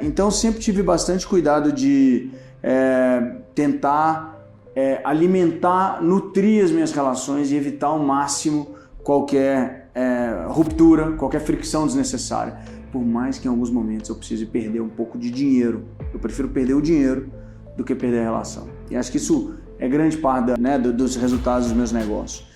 Então sempre tive bastante cuidado de tentar alimentar, nutrir as minhas relações e evitar ao máximo qualquer ruptura, qualquer fricção desnecessária. Por mais que em alguns momentos eu precise perder um pouco de dinheiro, eu prefiro perder o dinheiro do que perder a relação. E acho que isso é grande parte dos resultados dos meus negócios.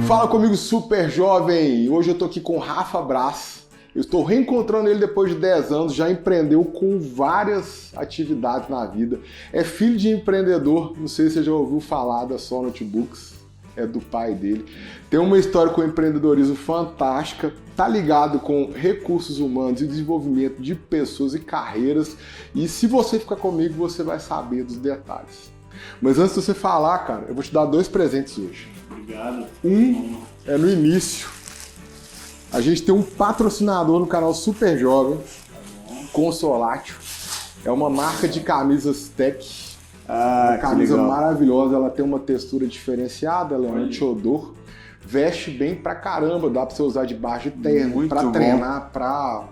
Fala comigo, super jovem! Hoje eu tô aqui com o Rafa Braz. Eu estou reencontrando ele depois de 10 anos, já empreendeu com várias atividades na vida. É filho de empreendedor, não sei se você já ouviu falar da Sol Notebooks, é do pai dele. Tem uma história com empreendedorismo fantástica, tá ligado com recursos humanos e desenvolvimento de pessoas e carreiras. E se você ficar comigo, você vai saber dos detalhes. Mas antes de você falar, cara, eu vou te dar 2 presentes hoje. Obrigado. Um é no início. A gente tem um patrocinador no canal Super Jovem, Consolatio. É uma marca de camisas tech. Uma camisa maravilhosa, ela tem uma textura diferenciada, ela é anti-odor. Veste bem pra caramba, dá pra você usar debaixo de terno, pra treinar, pra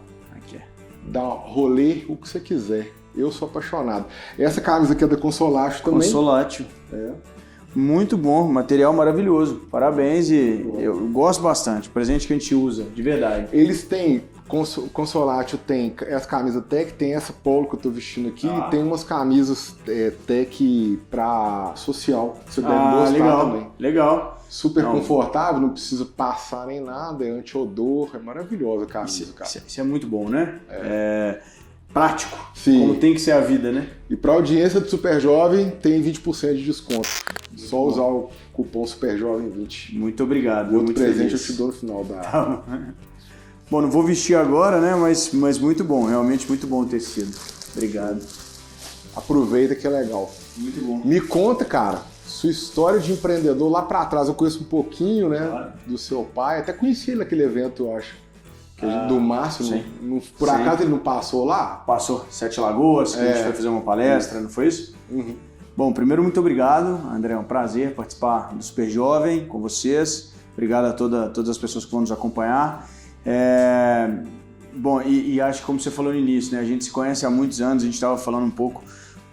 dar rolê, o que você quiser. Eu sou apaixonado. Essa camisa aqui é da Consolatio também. Consolatio. Muito bom, material maravilhoso. Parabéns e eu gosto bastante. Presente que a gente usa, de verdade. Eles têm, Consolatio tem essa camisa tech, tem essa polo que eu tô vestindo aqui, e tem umas camisas tech pra social. Você deve gostar legal, também. Legal. Super confortável, não precisa passar nem nada, é anti-odor, é maravilhosa a camisa, cara. Isso é muito bom, né? Prático, sim, como tem que ser a vida, né? E para a audiência do Super Jovem tem 20% de desconto. Só usar o cupom SUPERJOVEM20. Muito obrigado. Outro presente feliz. eu te dou no final da... Tá. Bom, não vou vestir agora, né? Mas muito bom, realmente muito bom o tecido. Obrigado. Aproveita que é legal. Muito bom. Me conta, cara, sua história de empreendedor lá para trás. Eu conheço um pouquinho, né, do seu pai. Até conheci ele naquele evento, eu acho. Do Márcio, por acaso ele não passou lá? Passou, 7 Lagoas, que a gente foi fazer uma palestra, não foi isso? Uhum. Bom, primeiro, muito obrigado, André, é um prazer participar do Super Jovem com vocês. Obrigado a todas as pessoas que vão nos acompanhar. Bom, e acho que como você falou no início, né, a gente se conhece há muitos anos, a gente estava falando um pouco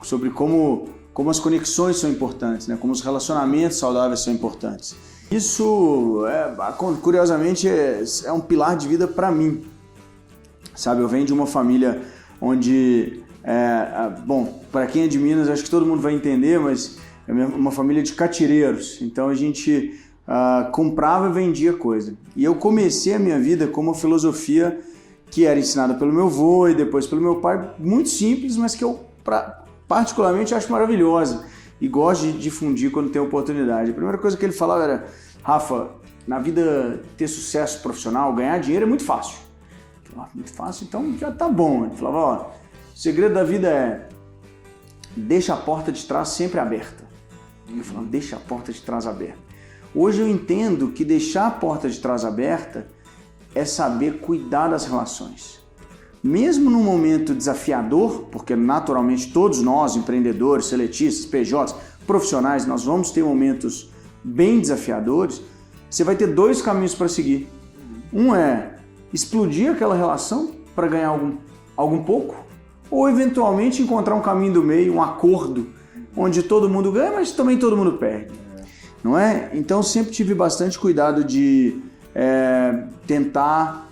sobre como as conexões são importantes, né, como os relacionamentos saudáveis são importantes. Isso, curiosamente, é um pilar de vida para mim, sabe? Eu venho de uma família onde, bom, para quem é de Minas, acho que todo mundo vai entender, mas é uma família de catireiros, então a gente comprava e vendia coisa. E eu comecei a minha vida com uma filosofia que era ensinada pelo meu avô e depois pelo meu pai, muito simples, mas que eu particularmente acho maravilhosa. E gosto de difundir quando tem oportunidade. A primeira coisa que ele falava era: Rafa, na vida ter sucesso profissional, ganhar dinheiro é muito fácil. Eu falava, muito fácil? Então já tá bom. Ele falava, o segredo da vida é deixa a porta de trás sempre aberta. Eu falava, deixa a porta de trás aberta. Hoje eu entendo que deixar a porta de trás aberta é saber cuidar das relações. Mesmo num momento desafiador, porque naturalmente todos nós, empreendedores, seletistas, PJs, profissionais, nós vamos ter momentos bem desafiadores, você vai ter 2 caminhos para seguir. Um é explodir aquela relação para ganhar algum pouco, ou eventualmente encontrar um caminho do meio, um acordo, onde todo mundo ganha, mas também todo mundo perde. Não é? Então sempre tive bastante cuidado de tentar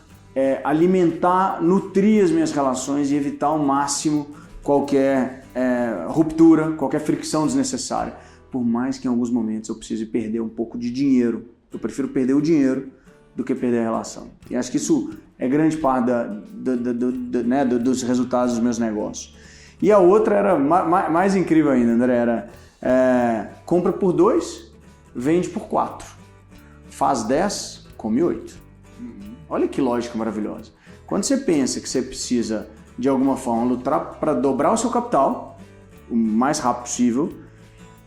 alimentar, nutrir as minhas relações e evitar ao máximo qualquer ruptura, qualquer fricção desnecessária. Por mais que em alguns momentos eu precise perder um pouco de dinheiro, eu prefiro perder o dinheiro do que perder a relação. E acho que isso é grande parte dos resultados dos meus negócios. E a outra era mais incrível ainda, André, era compra por 2, vende por 4. Faz 10, come 8. Olha que lógica maravilhosa. Quando você pensa que você precisa, de alguma forma, lutar para dobrar o seu capital o mais rápido possível,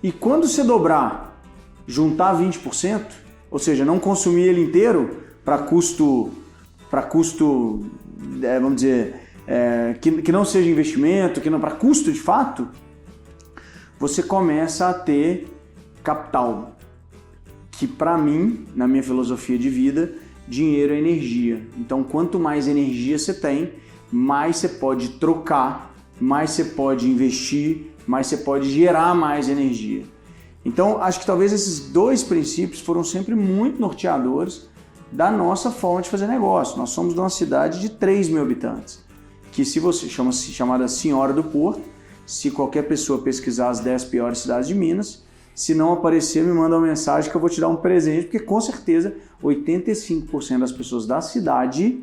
e quando você dobrar, juntar 20%, ou seja, não consumir ele inteiro para custo, vamos dizer, que não seja investimento, que não para custo de fato, você começa a ter capital. Que para mim, na minha filosofia de vida, dinheiro é energia. Então, quanto mais energia você tem, mais você pode trocar, mais você pode investir, mais você pode gerar mais energia. Então, acho que talvez esses dois princípios foram sempre muito norteadores da nossa forma de fazer negócio. Nós somos de uma cidade de 3 mil habitantes, que se você chamada Senhora do Porto, se qualquer pessoa pesquisar as 10 piores cidades de Minas, se não aparecer, me manda uma mensagem que eu vou te dar um presente, porque com certeza 85% das pessoas da cidade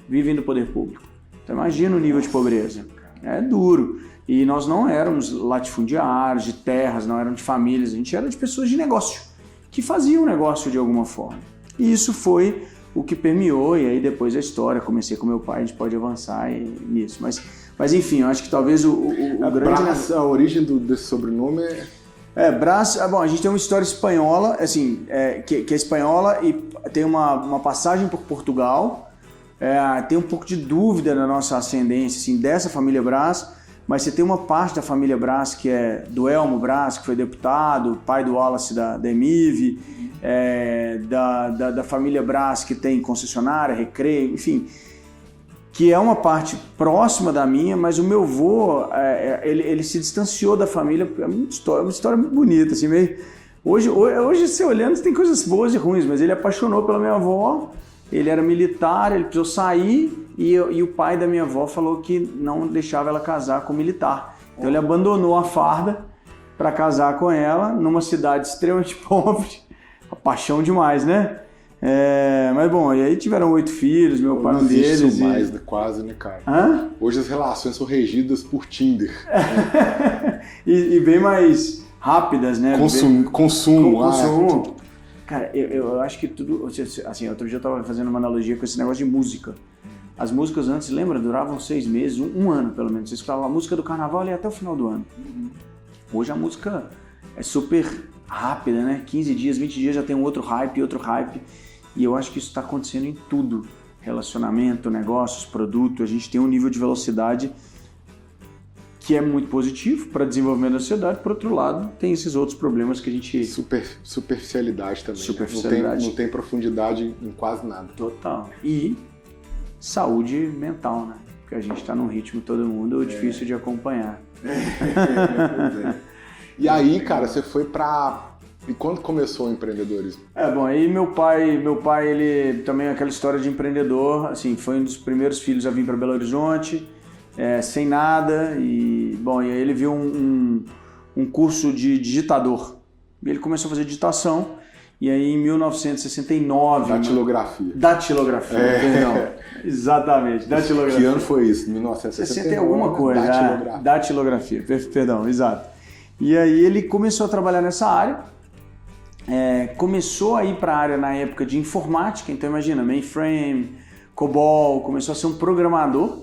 vivem do poder público. Então imagina o nível de pobreza. É duro. E nós não éramos latifundiários, de terras, não éramos de famílias, a gente era de pessoas de negócio, que faziam negócio de alguma forma. E isso foi o que permeou, e aí depois a história, comecei com meu pai, a gente pode avançar nisso. Mas enfim, eu acho que talvez o grande... A origem desse sobrenome Brás, bom, a gente tem uma história espanhola, assim, que é espanhola e tem uma passagem por Portugal, tem um pouco de dúvida na nossa ascendência, assim, dessa família Brás, mas você tem uma parte da família Brás que é do Elmo Brás, que foi deputado, pai do Wallace da EMIV, da família Brás que tem concessionária, Recreio, enfim, que é uma parte próxima da minha, mas o meu avô, ele se distanciou da família, é uma história muito bonita, assim, meio... Hoje você olhando, tem coisas boas e ruins, mas ele apaixonou pela minha avó, ele era militar, ele precisou sair, e o pai da minha avó falou que não deixava ela casar com militar. Então ele abandonou a farda para casar com ela, numa cidade extremamente pobre, a paixão demais, né? Mas bom, e aí tiveram 8 filhos, meu pai um deles. Isso mais, quase, né, cara? Hã? Hoje as relações são regidas por Tinder. e bem mais rápidas, né? Consumo. Cara, eu acho que tudo... Assim, outro dia eu tava fazendo uma analogia com esse negócio de música. As músicas antes, lembra? Duravam 6 meses, um ano pelo menos. Você escutava a música do carnaval ali até o final do ano. Hoje a música é super rápida, né? 15 dias, 20 dias já tem outro hype. E eu acho que isso está acontecendo em tudo. Relacionamento, negócios, produto. A gente tem um nível de velocidade que é muito positivo para desenvolvimento da sociedade. Por outro lado, tem esses outros problemas que a gente... Superficialidade também. Superficialidade. Não tem profundidade em quase nada. Total. E saúde mental, né? Porque a gente está num ritmo todo mundo difícil de acompanhar. E aí, cara, você foi pra... E quando começou o empreendedorismo? Bom, aí meu pai, ele também, aquela história de empreendedor, assim, foi um dos primeiros filhos a vir para Belo Horizonte, sem nada, e aí ele viu um curso de digitador. E ele começou a fazer digitação, e aí em 1969... Datilografia, perdão. Exatamente, datilografia. Que ano foi isso? 1969? 60 alguma coisa, datilografia, perdão, exato. E aí ele começou a trabalhar nessa área, começou a ir para a área na época de informática, então imagina, mainframe, COBOL, começou a ser um programador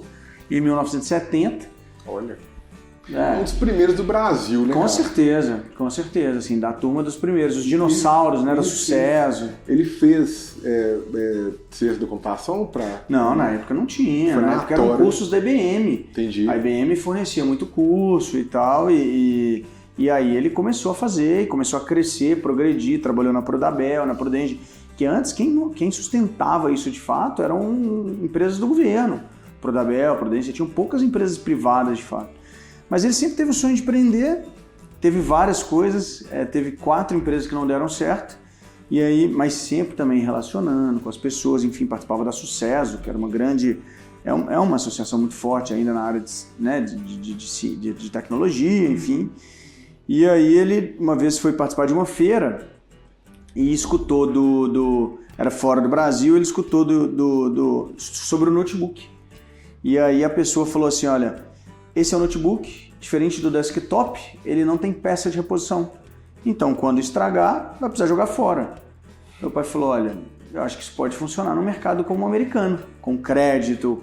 em 1970. Olha, um dos primeiros do Brasil, né? Com certeza, assim, da turma dos primeiros, os dinossauros, né, era sucesso. Ele fez ciência da computação para... Não, na época não tinha, na época eram cursos da IBM. Entendi. A IBM fornecia muito curso e tal, e aí ele começou a fazer, começou a crescer, progredir, trabalhou na Prodabel, na Prudente, que antes quem sustentava isso de fato eram empresas do governo. Prodabel, Prudente, tinham poucas empresas privadas de fato. Mas ele sempre teve o sonho de empreender, teve várias coisas, teve 4 empresas que não deram certo, e aí, mas sempre também relacionando com as pessoas, enfim, participava da Sucesso, que era uma grande... É uma associação muito forte ainda na área de tecnologia, enfim. E aí ele, uma vez, foi participar de uma feira e escutou era fora do Brasil, ele escutou sobre o notebook. E aí a pessoa falou assim, olha, esse é um notebook, diferente do desktop, ele não tem peça de reposição. Então, quando estragar, vai precisar jogar fora. Meu pai falou, olha, eu acho que isso pode funcionar no mercado como americano, com crédito,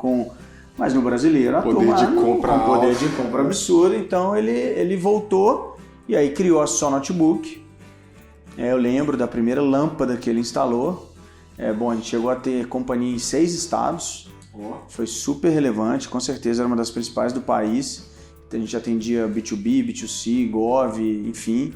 mas no brasileiro a turma com poder de compra absurdo. Então ele voltou e aí criou a Só Notebook. Eu lembro da primeira lâmpada que ele instalou. A gente chegou a ter companhia em 6 estados. Foi super relevante, com certeza era uma das principais do país. A gente atendia B2B, B2C, Gov, enfim.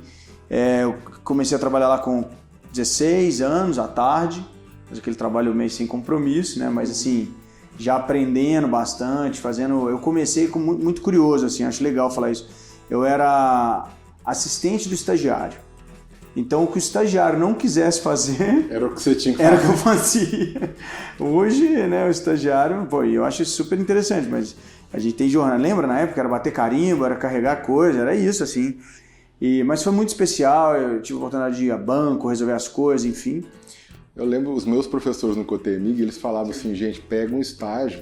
Eu comecei a trabalhar lá com 16 anos, à tarde, mas aquele trabalho meio sem compromisso, né? Mas assim, já aprendendo bastante, fazendo... Eu comecei muito curioso, assim, acho legal falar isso. Eu era assistente do estagiário. Então, o que o estagiário não quisesse fazer... Era o que você tinha que fazer. Era o que eu fazia. Hoje, né, o estagiário... Pô, eu acho isso super interessante, mas a gente tem jornada. Lembra, na época, era bater carimbo, era carregar coisa, era isso, assim. Mas foi muito especial, eu tive a oportunidade de ir a banco, resolver as coisas, enfim. Eu lembro, os meus professores no Cotemig, eles falavam assim, gente, pega um estágio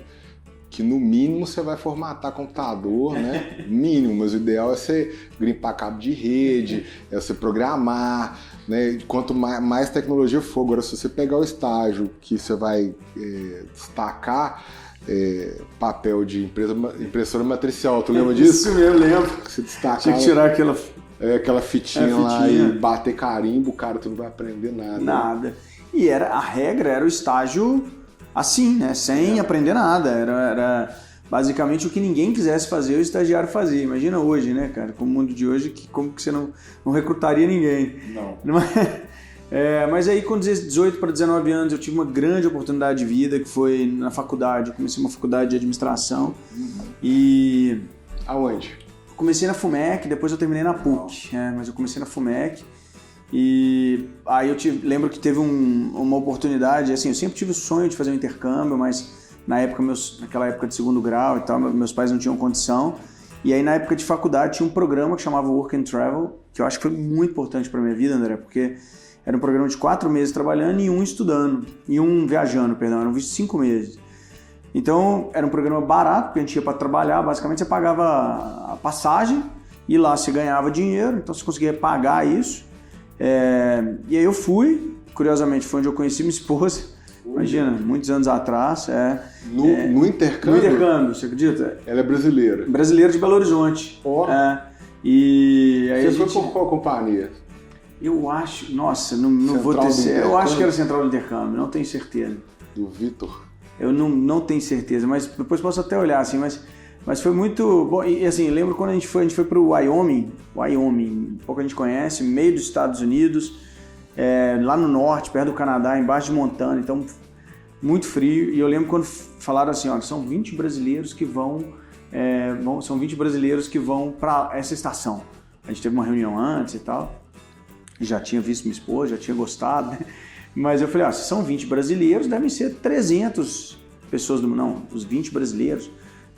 que no mínimo você vai formatar computador, né? Mínimo, mas o ideal é você grimpar cabo de rede, é você programar, né? Quanto mais tecnologia for. Agora, se você pegar o estágio que você vai destacar, papel de impressora matricial, tu lembra disso? Isso, eu lembro. Você destacar, tinha que tirar aquela fitinha lá e bater carimbo, cara, tu não vai aprender nada. Nada. E a regra era o estágio assim, né? Sem aprender nada. Era basicamente o que ninguém quisesse fazer, o estagiário fazia. Imagina hoje, né, cara? Com o mundo de hoje, como que você não recrutaria ninguém? Não. Mas aí com 18 para 19 anos eu tive uma grande oportunidade de vida, que foi na faculdade. Eu comecei uma faculdade de administração. E... Aonde? Comecei na FUMEC, depois eu terminei na PUC, mas eu comecei na FUMEC. E aí eu lembro que teve uma oportunidade, assim, eu sempre tive o sonho de fazer um intercâmbio, mas naquela época de segundo grau e tal, meus pais não tinham condição. E aí na época de faculdade tinha um programa que chamava Work and Travel, que eu acho que foi muito importante para minha vida, André, porque era um programa de 4 meses trabalhando e um estudando, e um viajando, perdão, eram 5 meses. Então era um programa barato, porque a gente ia para trabalhar, basicamente você pagava a passagem e lá você ganhava dinheiro, então você conseguia pagar isso. E aí eu fui, curiosamente foi onde eu conheci minha esposa, imagina, muitos anos atrás. No intercâmbio? No intercâmbio, você acredita? Ela é brasileira? Brasileira de Belo Horizonte. E aí você foi por qual companhia? Eu acho, nossa, não vou ter... Eu acho que era Central do Intercâmbio, não tenho certeza. Do Vitor? Eu não tenho certeza, mas depois posso até olhar, assim, mas foi muito bom. E assim, lembro quando a gente foi para o Wyoming, pouco a gente conhece, meio dos Estados Unidos, lá no norte, perto do Canadá, embaixo de Montana, então muito frio. E eu lembro quando falaram assim, ó, são 20 brasileiros que são 20 brasileiros que vão para essa estação. A gente teve uma reunião antes e tal, já tinha visto minha esposa, já tinha gostado, né? Mas eu falei, se são 20 brasileiros, devem ser 300 pessoas do mundo. Não, os 20 brasileiros,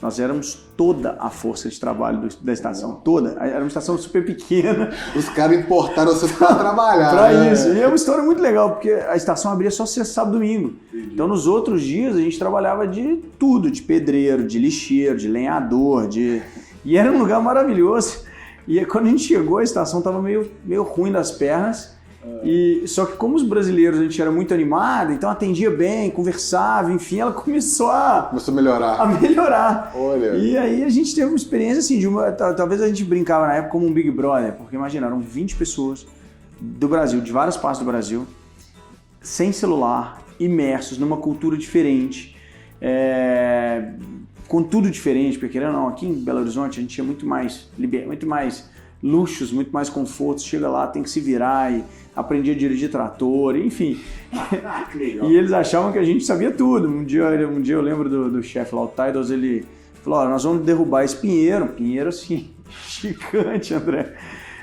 nós éramos toda a força de trabalho da estação, toda. Era uma estação super pequena. Os caras importaram você para trabalhar. Para isso. E é uma história muito legal, porque a estação abria só sexta, sábado e domingo. Entendi. Então, nos outros dias, a gente trabalhava de tudo, de pedreiro, de lixeiro, de lenhador, E era um lugar maravilhoso. E aí, quando a gente chegou, a estação estava meio ruim das pernas. Só que como os brasileiros a gente era muito animado, então atendia bem, conversava, enfim, ela começou a melhorar. Olha. E aí a gente teve uma experiência assim, talvez a gente brincava na época como um Big Brother, porque imagina, eram 20 pessoas do Brasil, de várias partes do Brasil, sem celular, imersos numa cultura diferente, com tudo diferente, porque querendo ou não, aqui em Belo Horizonte a gente tinha muito mais luxos, muito mais confortos, chega lá, tem que se virar e aprendia a dirigir trator, enfim. E eles achavam que a gente sabia tudo. Um dia eu lembro do chefe lá, o Tidals, ele falou, nós vamos derrubar esse pinheiro assim, gigante, André.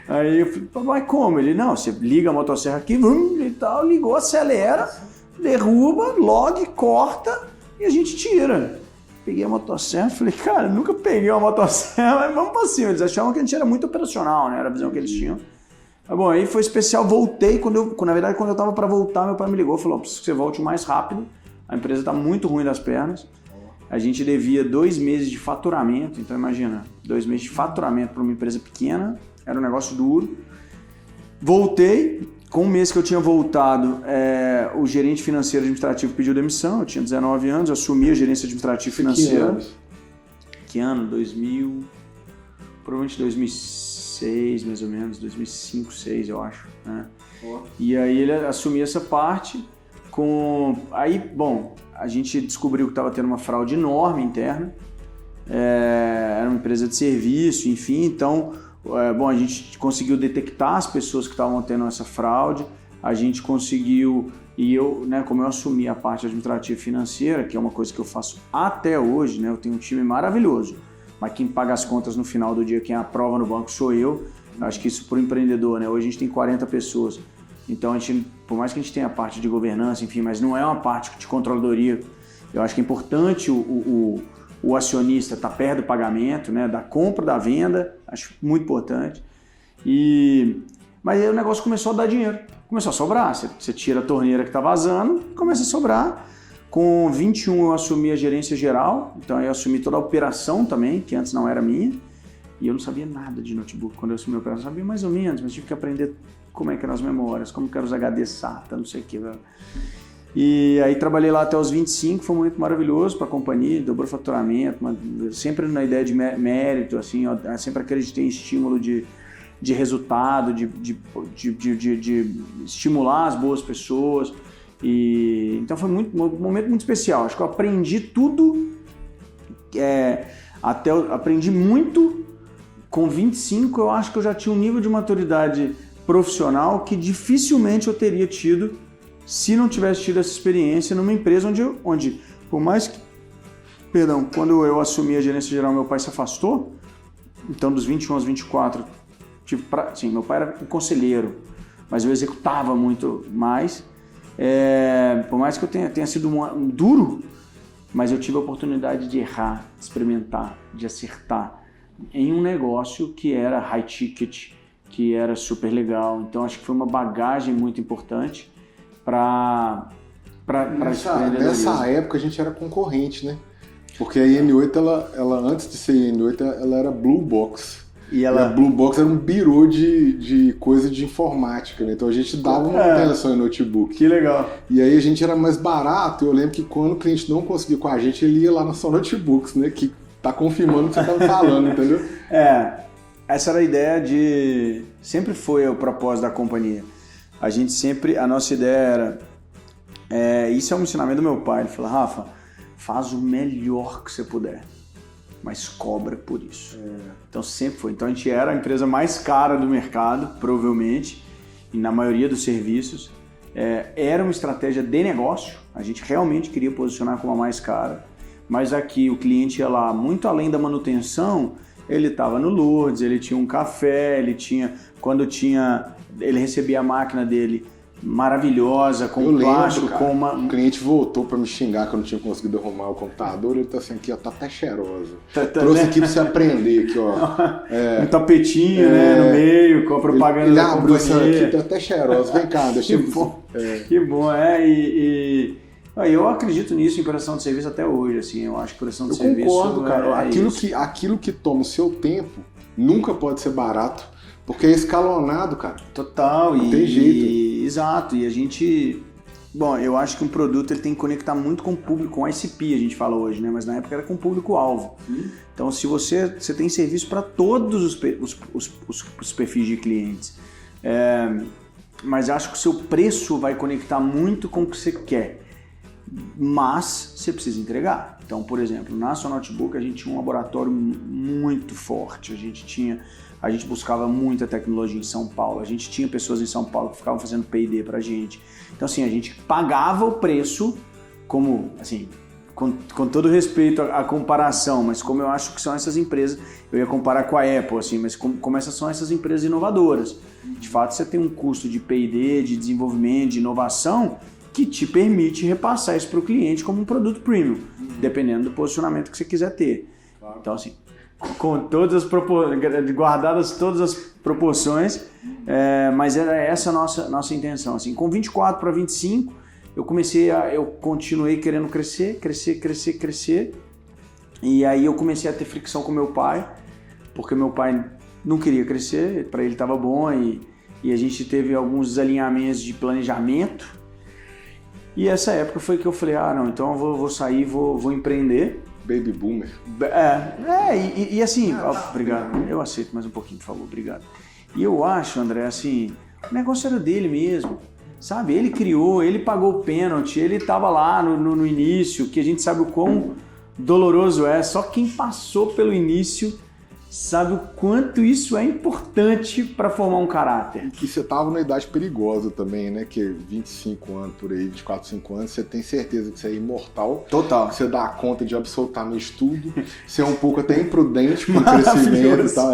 Aí eu falei, mas como? Ele, não, você liga a motosserra aqui, e tal, ligou, acelera, derruba, log, corta e a gente tira. Peguei a motosserra e falei, cara, nunca peguei uma motosserra, mas vamos pra cima. Eles achavam que a gente era muito operacional, né? Era a visão que eles tinham. Mas bom, aí foi especial, voltei. Na verdade, quando eu tava pra voltar, meu pai me ligou e falou, preciso que você volte o mais rápido. A empresa tá muito ruim das pernas. A gente devia 2 meses de faturamento. Então imagina, 2 meses de faturamento para uma empresa pequena. Era um negócio duro. Voltei. Com um mês que eu tinha voltado, o gerente financeiro administrativo pediu demissão, eu tinha 19 anos, eu assumi a gerência administrativa financeira. Que ano? 2000, provavelmente 2006, mais ou menos, 2005, 2006, eu acho. Né? E aí ele assumia essa parte, Aí, bom, a gente descobriu que estava tendo uma fraude enorme interna, era uma empresa de serviço, enfim, então, bom, a gente conseguiu detectar as pessoas que estavam tendo essa fraude, a gente conseguiu, e eu, né, como eu assumi a parte administrativa e financeira, que é uma coisa que eu faço até hoje, né, eu tenho um time maravilhoso, mas quem paga as contas no final do dia, quem aprova no banco sou eu. Acho que isso para o empreendedor, né? Hoje a gente tem 40 pessoas, então por mais que a gente tenha a parte de governança, enfim, mas não é uma parte de controladoria. Eu acho que é importante o acionista estar perto do pagamento, né? Da compra, da venda, acho muito importante. Mas aí o negócio começou a dar dinheiro, começou a sobrar. Você tira a torneira que está vazando, começa a sobrar. Com 21 eu assumi a gerência geral, então eu assumi toda a operação também, que antes não era minha. E eu não sabia nada de notebook. Quando eu assumi a operação, eu sabia mais ou menos, mas tive que aprender como é que eram as memórias, como que eram os HD SATA, não sei o que. E aí trabalhei lá até os 25, foi um momento maravilhoso para a companhia, dobrou faturamento, sempre na ideia de mérito, assim, eu sempre acreditei em estímulo de resultado, de estimular as boas pessoas. Então foi um momento muito especial. Acho que eu aprendi tudo, aprendi muito. Com 25 eu acho que eu já tinha um nível de maturidade profissional que dificilmente eu teria tido se não tivesse tido essa experiência numa empresa onde por mais que, quando eu assumi a gerência geral, meu pai se afastou, então dos 21 aos 24, meu pai era um conselheiro, mas eu executava muito mais, por mais que eu tenha sido duro, mas eu tive a oportunidade de errar, de experimentar, de acertar, em um negócio que era high ticket, que era super legal. Então acho que foi uma bagagem muito importante para nessa época a gente era concorrente, né? Porque a IN8, ela antes de ser IN8, ela era Blue Box. E a Blue Box era um birô de coisa de informática, né? Então a gente dava uma atenção em notebook. Que legal. E aí a gente era mais barato. Eu lembro que quando o cliente não conseguia com a gente, ele ia lá na Só Notebooks, né? Que tá confirmando o que você tá falando, entendeu? Essa era a ideia sempre foi o propósito da companhia. A nossa ideia era, isso é um ensinamento do meu pai, ele falou, Rafa, faz o melhor que você puder, mas cobra por isso. Então sempre foi. Então a gente era a empresa mais cara do mercado, provavelmente, e na maioria dos serviços. Era uma estratégia de negócio, a gente realmente queria posicionar como a mais cara. Mas aqui o cliente ia lá, muito além da manutenção, ele estava no Lourdes, ele tinha um café, ele recebia a máquina dele maravilhosa, com plástico, cara, O cliente voltou para me xingar que eu não tinha conseguido arrumar o computador, ele tá assim, aqui ó, tá até cheiroso. Trouxe aqui para você aprender aqui, ó. Um tapetinho, né, no meio, com a propaganda da companhia. Isso aqui, tá até cheiroso, vem cá, deixa eu... Que bom, eu acredito nisso em prestação de serviço até hoje, assim, eu acho que prestação de serviço... Eu concordo, cara. Aquilo que toma o seu tempo nunca pode ser barato, porque é escalonado, cara. Total. Não tem jeito. Exato, e a gente... Bom, eu acho que um produto ele tem que conectar muito com o público, com ICP, a gente fala hoje, né? Mas na época era com o público-alvo. Então, se você tem serviço para todos os perfis de clientes, mas acho que o seu preço vai conectar muito com o que você quer. Mas você precisa entregar. Então, por exemplo, na Só Notebook a gente tinha um laboratório muito forte, a gente buscava muita tecnologia em São Paulo, a gente tinha pessoas em São Paulo que ficavam fazendo P&D pra gente. Então, assim, a gente pagava o preço como, assim, com todo respeito à comparação, mas como eu acho que são essas empresas, eu ia comparar com a Apple, assim, mas como essas são essas empresas inovadoras. De fato, você tem um custo de P&D, de desenvolvimento, de inovação, que te permite repassar isso para o cliente como um produto premium, dependendo do posicionamento que você quiser ter. Claro. Então, assim, com guardadas todas as proporções, mas era essa a nossa intenção. Assim, com 24 para 25, eu continuei querendo crescer, e aí eu comecei a ter fricção com meu pai, porque meu pai não queria crescer, para ele estava bom, e a gente teve alguns desalinhamentos de planejamento. E essa época foi que eu falei, não, então eu vou sair, vou empreender. Baby boomer. E assim, obrigado, eu aceito mais um pouquinho, por favor, obrigado. E eu acho, André, assim, o negócio era dele mesmo. sabe? Ele criou, ele pagou o pênalti, ele estava lá no início, que a gente sabe o quão doloroso é. Só quem passou pelo início sabe o quanto isso é importante para formar um caráter. E que você tava numa idade perigosa também, né? Que 25 anos por aí, 24, 25 anos, você tem certeza que você é imortal. Total. Você dá conta de absolutamente tudo. Você é um pouco até imprudente com o crescimento e tal.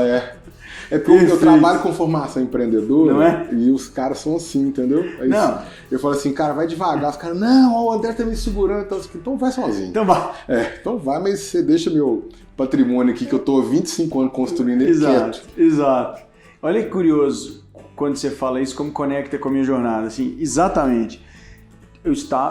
É porque eu trabalho com formação empreendedora, não é? E os caras são assim, entendeu? Aí não. Eu falo assim, cara, vai devagar. Os caras, não, ó, o André tá me segurando. Então vai sozinho. Então vai. Então vai, mas você deixa meu patrimônio aqui que eu tô há 25 anos construindo ele quieto. Exato. Olha que curioso quando você fala isso, como conecta com a minha jornada. Assim, exatamente.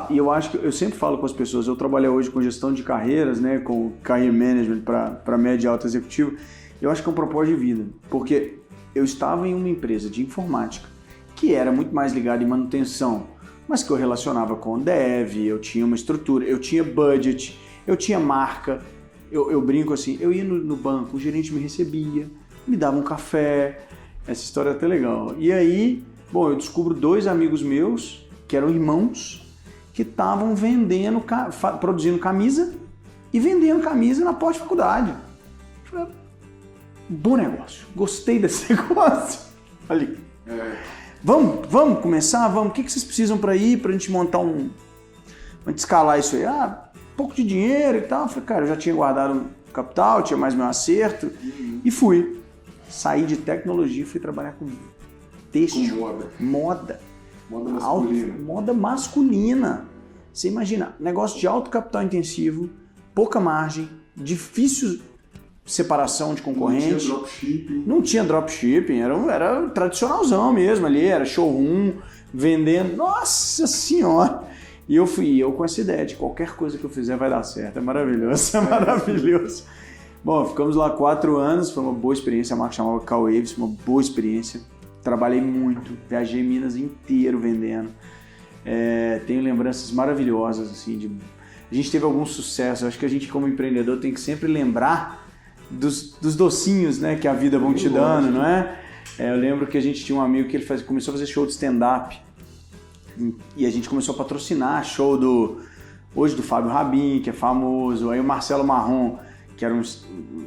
Eu acho que eu sempre falo com as pessoas, eu trabalho hoje com gestão de carreiras, né, com career management para médio e alto executivo. Eu acho que é um propósito de vida, porque eu estava em uma empresa de informática que era muito mais ligada em manutenção, mas que eu relacionava com dev, eu tinha uma estrutura, eu tinha budget, eu tinha marca. Eu brinco assim, eu ia no banco, o gerente me recebia, me dava um café, essa história é até legal. E aí, bom, eu descubro 2 amigos meus, que eram irmãos, que estavam vendendo, produzindo camisa e vendendo camisa na porta de faculdade. Eu falei, bom negócio, gostei desse negócio. Ali. Vamos começar? Vamos. O que vocês precisam para ir, para a gente montar pra gente escalar isso aí? Pouco de dinheiro e tal. Eu falei, cara, eu já tinha guardado capital, tinha mais meu acerto e fui. Saí de tecnologia e fui trabalhar com têxtil, moda masculina. Moda masculina. Você imagina, negócio de alto capital intensivo, pouca margem, difícil separação de concorrente. Não tinha dropshipping, era tradicionalzão mesmo ali, era showroom, vendendo. Nossa Senhora! E eu com essa ideia de qualquer coisa que eu fizer vai dar certo. É maravilhoso, é maravilhoso. Bom, ficamos lá 4 anos, foi uma boa experiência, a marca chamava K-Waves, uma boa experiência. Trabalhei muito, viajei Minas inteiro vendendo. Tenho lembranças maravilhosas, assim, a gente teve algum sucesso. Acho que a gente como empreendedor tem que sempre lembrar dos docinhos, né, que a vida vão te dando, não é? Eu lembro que a gente tinha um amigo que ele começou a fazer show de stand-up. E a gente começou a patrocinar show hoje do Fábio Rabin, que é famoso, aí o Marcelo Marrom, que era um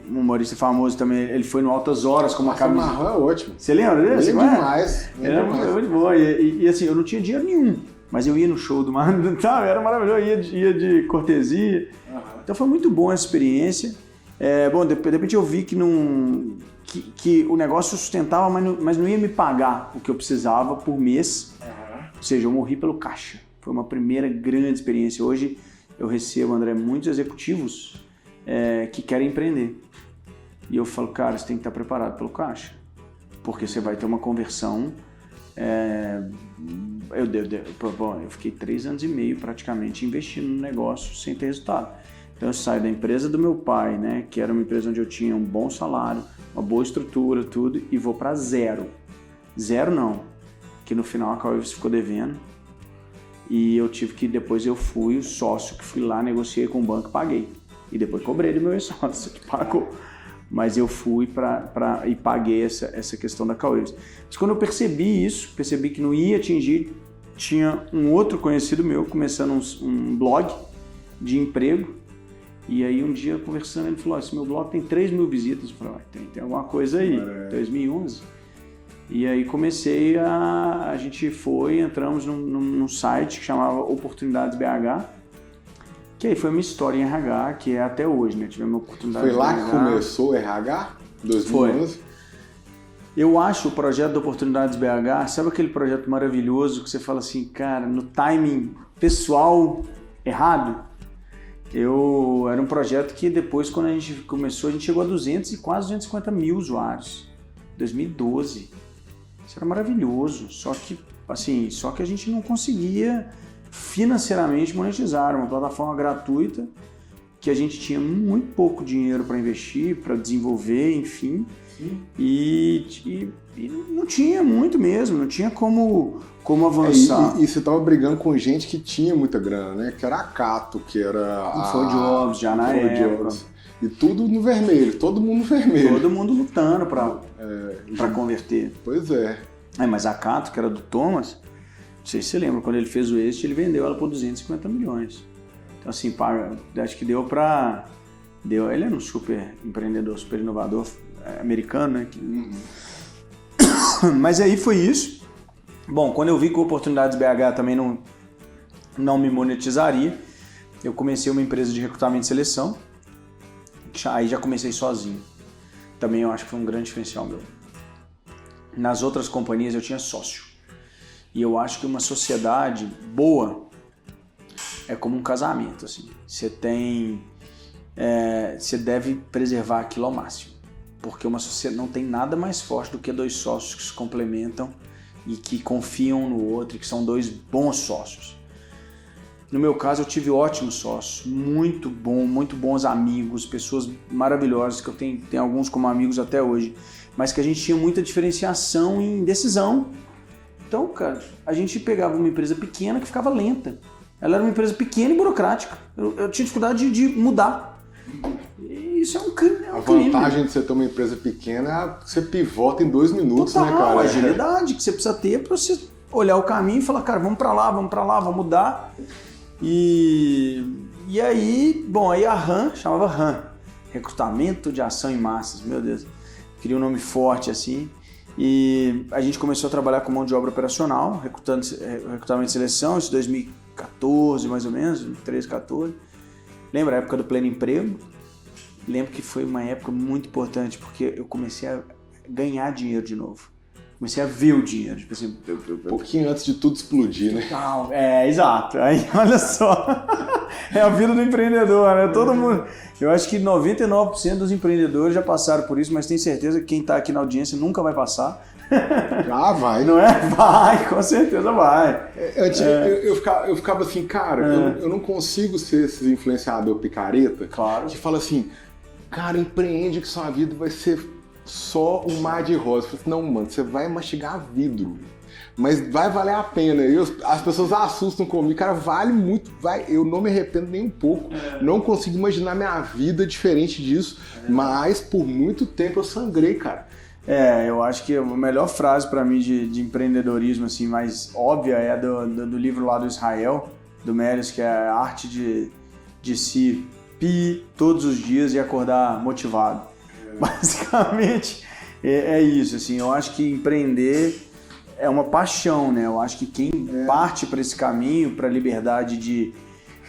humorista famoso também, ele foi no Altas Horas com uma camisa. Marrom é ótimo. Você lembra desse? Demais. Era muito bom. E assim, eu não tinha dinheiro nenhum, mas eu ia no show do Marrom, era maravilhoso, ia de cortesia. Uhum. Então foi muito bom essa experiência. Bom, de repente eu vi que o negócio sustentava, mas não ia me pagar o que eu precisava por mês. Ou seja, eu morri pelo caixa. Foi uma primeira grande experiência. Hoje eu recebo, André, muitos executivos que querem empreender. E eu falo, cara, você tem que estar preparado pelo caixa. Porque você vai ter uma conversão. Eu fiquei 3 anos e meio praticamente investindo no negócio sem ter resultado. Então eu saio da empresa do meu pai, né, que era uma empresa onde eu tinha um bom salário, uma boa estrutura, tudo, e vou para zero. Zero não. Que no final a K-Waves ficou devendo e depois eu fui o sócio que fui lá, negociei com o banco e paguei. E depois cobrei do meu ex-sócio que pagou. Mas eu fui e paguei essa questão da K-Waves. Mas quando eu percebi que não ia atingir, tinha um outro conhecido meu começando um blog de emprego. E aí um dia conversando, ele falou, esse meu blog tem 3 mil visitas. Eu falei, tem alguma coisa aí, 2011. E aí a gente entramos num site que chamava Oportunidades BH, que aí foi a minha história em RH, que é até hoje, né? Tivemos uma oportunidade. Foi lá que começou o RH? 2011? Foi. Eu acho o projeto da Oportunidades BH, sabe aquele projeto maravilhoso que você fala assim, cara, no timing pessoal errado? Era um projeto que depois, quando a gente começou, a gente chegou a 200 e quase 250 mil usuários. 2012. Isso era maravilhoso, só que a gente não conseguia financeiramente monetizar. Era uma plataforma gratuita que a gente tinha muito pouco dinheiro para investir, para desenvolver, enfim. E não tinha muito mesmo, não tinha como avançar. E você estava brigando com gente que tinha muita grana, né? Que era a Cato, que era a InfoJobs, já na época. E tudo no vermelho, todo mundo no vermelho. Todo mundo lutando para converter. Pois é. Mas a Cato, que era do Thomas, sei se você lembra, quando ele fez o Exit, ele vendeu ela por 250 milhões. Então, assim, acho que deu pra... Ele era um super empreendedor, super inovador americano, né? Mas aí foi isso. Bom, quando eu vi que o Oportunidades BH também não me monetizaria, eu comecei uma empresa de recrutamento e seleção. Aí já comecei sozinho. Também eu acho que foi um grande diferencial meu. Nas outras companhias eu tinha sócio. E eu acho que uma sociedade boa é como um casamento, assim. Você deve preservar aquilo ao máximo. Porque uma sociedade não tem nada mais forte do que dois sócios que se complementam e que confiam um no outro, e que são dois bons sócios. No meu caso, eu tive ótimos sócios, muito bons amigos, pessoas maravilhosas, que eu tenho alguns como amigos até hoje, mas que a gente tinha muita diferenciação em decisão. Então, cara, a gente pegava uma empresa pequena que ficava lenta. Ela era uma empresa pequena e burocrática. Eu tinha dificuldade de mudar. E isso é um crime. A vantagem de você ter uma empresa pequena é que você pivota em 2 minutos, total, né, cara? A agilidade que você precisa ter para você olhar o caminho e falar, cara, vamos para lá, vamos mudar. E aí, bom, aí a RAM, chamava RAM, Recrutamento de Ação em Massas, meu Deus, queria um nome forte assim, e a gente começou a trabalhar com mão de obra operacional, recrutamento e seleção, isso em 2014 mais ou menos, 2013, 2014, lembra a época do pleno emprego? Lembro que foi uma época muito importante, porque eu comecei a ganhar dinheiro de novo. Comecei a ver o dinheiro. Tipo assim, um pouquinho antes de tudo explodir, né? Não, exato. Aí, olha só. É a vida do empreendedor, né? Todo mundo... Eu acho que 99% dos empreendedores já passaram por isso, mas tenho certeza que quem está aqui na audiência nunca vai passar. Ah, vai. Não é? Vai, com certeza vai. Eu ficava assim, cara, eu não consigo ser esse influenciador picareta. Claro. Que fala assim, cara, empreende que sua vida vai ser só um mar de rosa. Eu falei, não, mano, você vai mastigar vidro, mas vai valer a pena. As pessoas assustam comigo, cara, vale muito, eu não me arrependo nem um pouco, não consigo imaginar minha vida diferente disso, mas por muito tempo eu sangrei, cara. Eu acho que a melhor frase pra mim de empreendedorismo, assim, mais óbvia é do livro lá do Israel, do Melius, que é a arte de se pi todos os dias e acordar motivado. Basicamente é isso, assim, eu acho que empreender é uma paixão, né? Eu acho que quem parte para esse caminho, para a liberdade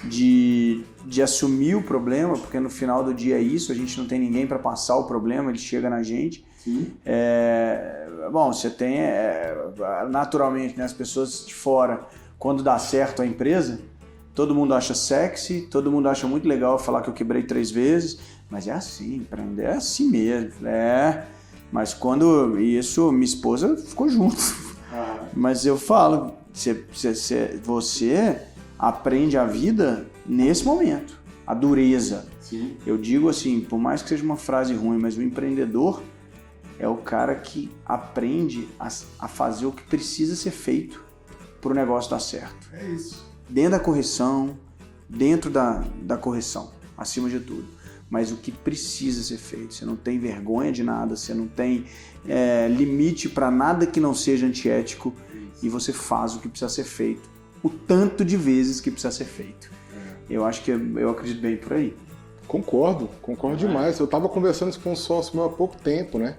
de assumir o problema, porque no final do dia é isso, a gente não tem ninguém para passar o problema, ele chega na gente. Sim. Bom, você tem naturalmente, né, as pessoas de fora, quando dá certo a empresa, todo mundo acha sexy, todo mundo acha muito legal falar que eu quebrei 3 vezes, mas é assim, empreender é assim mesmo. Mas quando isso, minha esposa ficou junto. Mas eu falo, você aprende a vida nesse momento, a dureza. Sim. Eu digo assim, por mais que seja uma frase ruim, mas o empreendedor é o cara que aprende a fazer o que precisa ser feito para o negócio dar certo. É isso. Dentro da correção, dentro da correção, acima de tudo. Mas o que precisa ser feito. Você não tem vergonha de nada, você não tem limite para nada que não seja antiético e você faz o que precisa ser feito, o tanto de vezes que precisa ser feito. Eu acho que eu acredito bem por aí. Concordo demais. Eu estava conversando isso com um sócio meu há pouco tempo, né?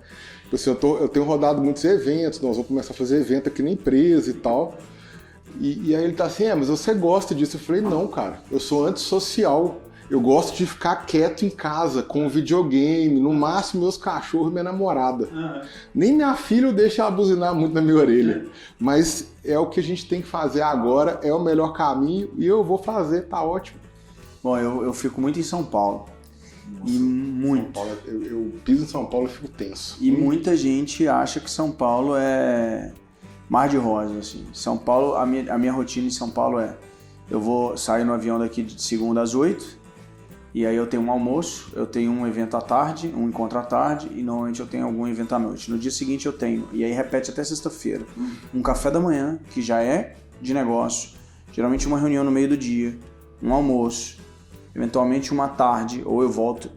Assim, eu tenho rodado muitos eventos, nós vamos começar a fazer evento aqui na empresa e tal. E aí ele tá assim, mas você gosta disso? Eu falei, não, cara, eu sou antissocial. Eu gosto de ficar quieto em casa, com videogame, no máximo meus cachorros e minha namorada. Nem minha filha eu deixo ela buzinar muito na minha orelha. Mas é o que a gente tem que fazer agora, é o melhor caminho e eu vou fazer, tá ótimo. Bom, eu fico muito em São Paulo. Nossa, e muito. São Paulo, eu piso em São Paulo e fico tenso. E muita gente acha que São Paulo é mar de rosas, assim. São Paulo, a minha rotina em São Paulo eu vou sair no avião daqui de segunda às 8h, e aí eu tenho um almoço, eu tenho um evento à tarde, um encontro à tarde, e normalmente eu tenho algum evento à noite. No dia seguinte eu tenho, e aí repete até sexta-feira, um café da manhã, que já é de negócio, geralmente uma reunião no meio do dia, um almoço, eventualmente uma tarde, ou eu volto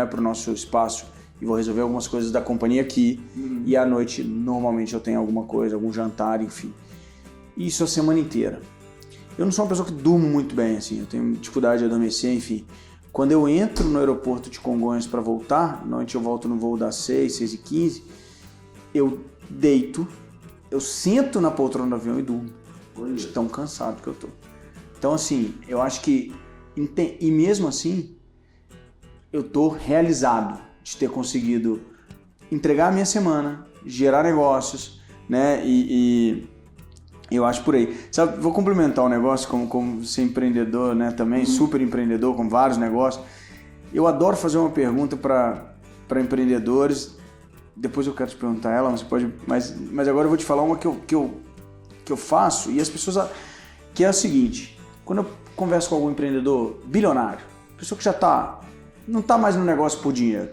pro nosso espaço e vou resolver algumas coisas da companhia aqui, e à noite normalmente eu tenho alguma coisa, algum jantar, enfim. isso a semana inteira. Eu não sou uma pessoa que durmo muito bem, assim, eu tenho dificuldade de adormecer, enfim. Quando eu entro no aeroporto de Congonhas para voltar, normalmente eu volto no voo das 6h15, eu deito, eu sento na poltrona do avião e durmo, de tão cansado que eu tô. Então, assim, eu acho que, e mesmo assim, eu tô realizado de ter conseguido entregar a minha semana, gerar negócios, né, e eu acho por aí. Sabe, vou complementar o negócio como ser empreendedor, né, também, super empreendedor, com vários negócios. Eu adoro fazer uma pergunta para empreendedores, depois eu quero te perguntar ela, você pode, mas agora eu vou te falar uma que eu faço, e as pessoas, que é a seguinte: quando eu converso com algum empreendedor bilionário, pessoa que já não está mais no negócio por dinheiro,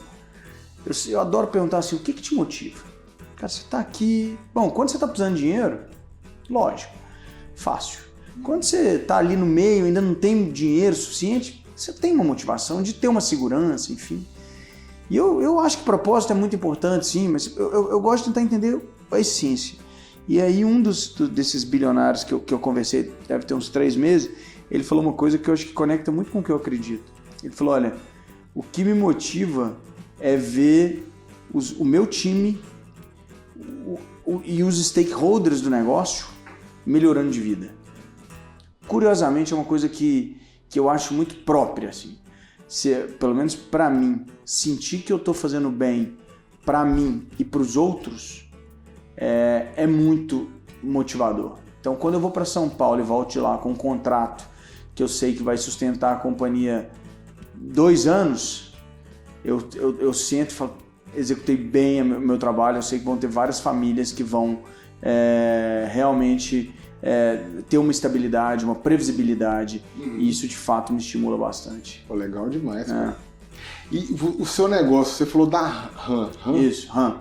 eu adoro perguntar assim, o que te motiva? Cara, você está aqui, bom, quando você está precisando de dinheiro, lógico, fácil. Quando você está ali no meio, ainda não tem dinheiro suficiente, você tem uma motivação de ter uma segurança, enfim. E eu acho que propósito é muito importante, sim, mas eu gosto de tentar entender a essência. E aí desses bilionários que eu conversei, deve ter uns 3 meses, ele falou uma coisa que eu acho que conecta muito com o que eu acredito. Ele falou, olha, o que me motiva é ver o meu time e os stakeholders do negócio melhorando de vida. Curiosamente, é uma coisa que eu acho muito própria, assim. Pelo menos para mim, sentir que eu estou fazendo bem para mim e para os outros é muito motivador. Então, quando eu vou para São Paulo e volto de lá com um contrato que eu sei que vai sustentar a companhia 2 anos, eu sento e falo, executei bem o meu trabalho, eu sei que vão ter várias famílias que vão realmente ter uma estabilidade, uma previsibilidade, e isso de fato me estimula bastante. Pô, legal demais, cara. E o seu negócio, você falou da RAM. Isso, RAM.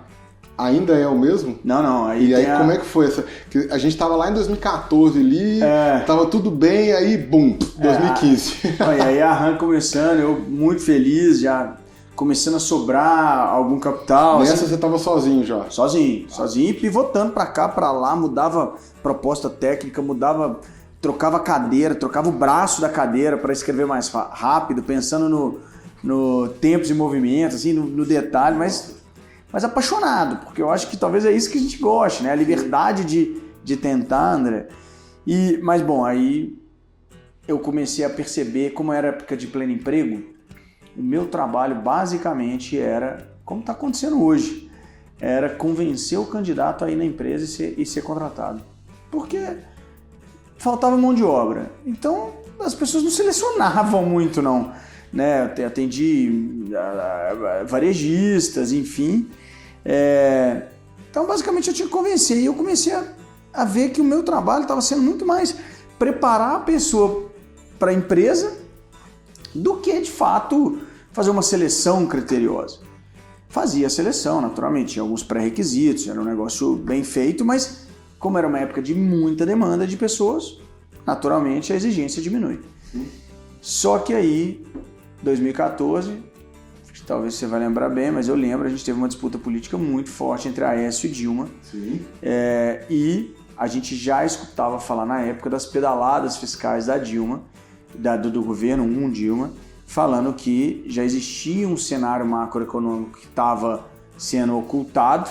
Ainda é o mesmo? Não. E aí como é que foi essa? Que a gente tava lá em 2014 ali, tava tudo bem, aí bum, 2015. E aí a RAM começando, eu muito feliz, já começando a sobrar algum capital. Nessa assim, você tava sozinho já? Sozinho e pivotando pra cá, pra lá, mudava proposta técnica, trocava a cadeira, trocava o braço da cadeira para escrever mais rápido, pensando no tempos e movimentos, assim, no detalhe, mas apaixonado, porque eu acho que talvez é isso que a gente goste, né? A liberdade de tentar, André. Mas bom, aí eu comecei a perceber, como era época de pleno emprego, o meu trabalho basicamente era, como está acontecendo hoje, era convencer o candidato a ir na empresa e ser contratado. Porque faltava mão de obra. Então as pessoas não selecionavam muito, não. Né? Eu atendi varejistas, enfim. Então basicamente eu tinha que convencer. E eu comecei a ver que o meu trabalho estava sendo muito mais preparar a pessoa para a empresa do que, de fato, fazer uma seleção criteriosa. Fazia a seleção, naturalmente, tinha alguns pré-requisitos, era um negócio bem feito, mas como era uma época de muita demanda de pessoas, naturalmente a exigência diminui. Só que aí, 2014, talvez você vai lembrar bem, mas eu lembro, a gente teve uma disputa política muito forte entre Aécio e Dilma. Sim. E a gente já escutava falar na época das pedaladas fiscais da Dilma, do governo Dilma, falando que já existia um cenário macroeconômico que estava sendo ocultado,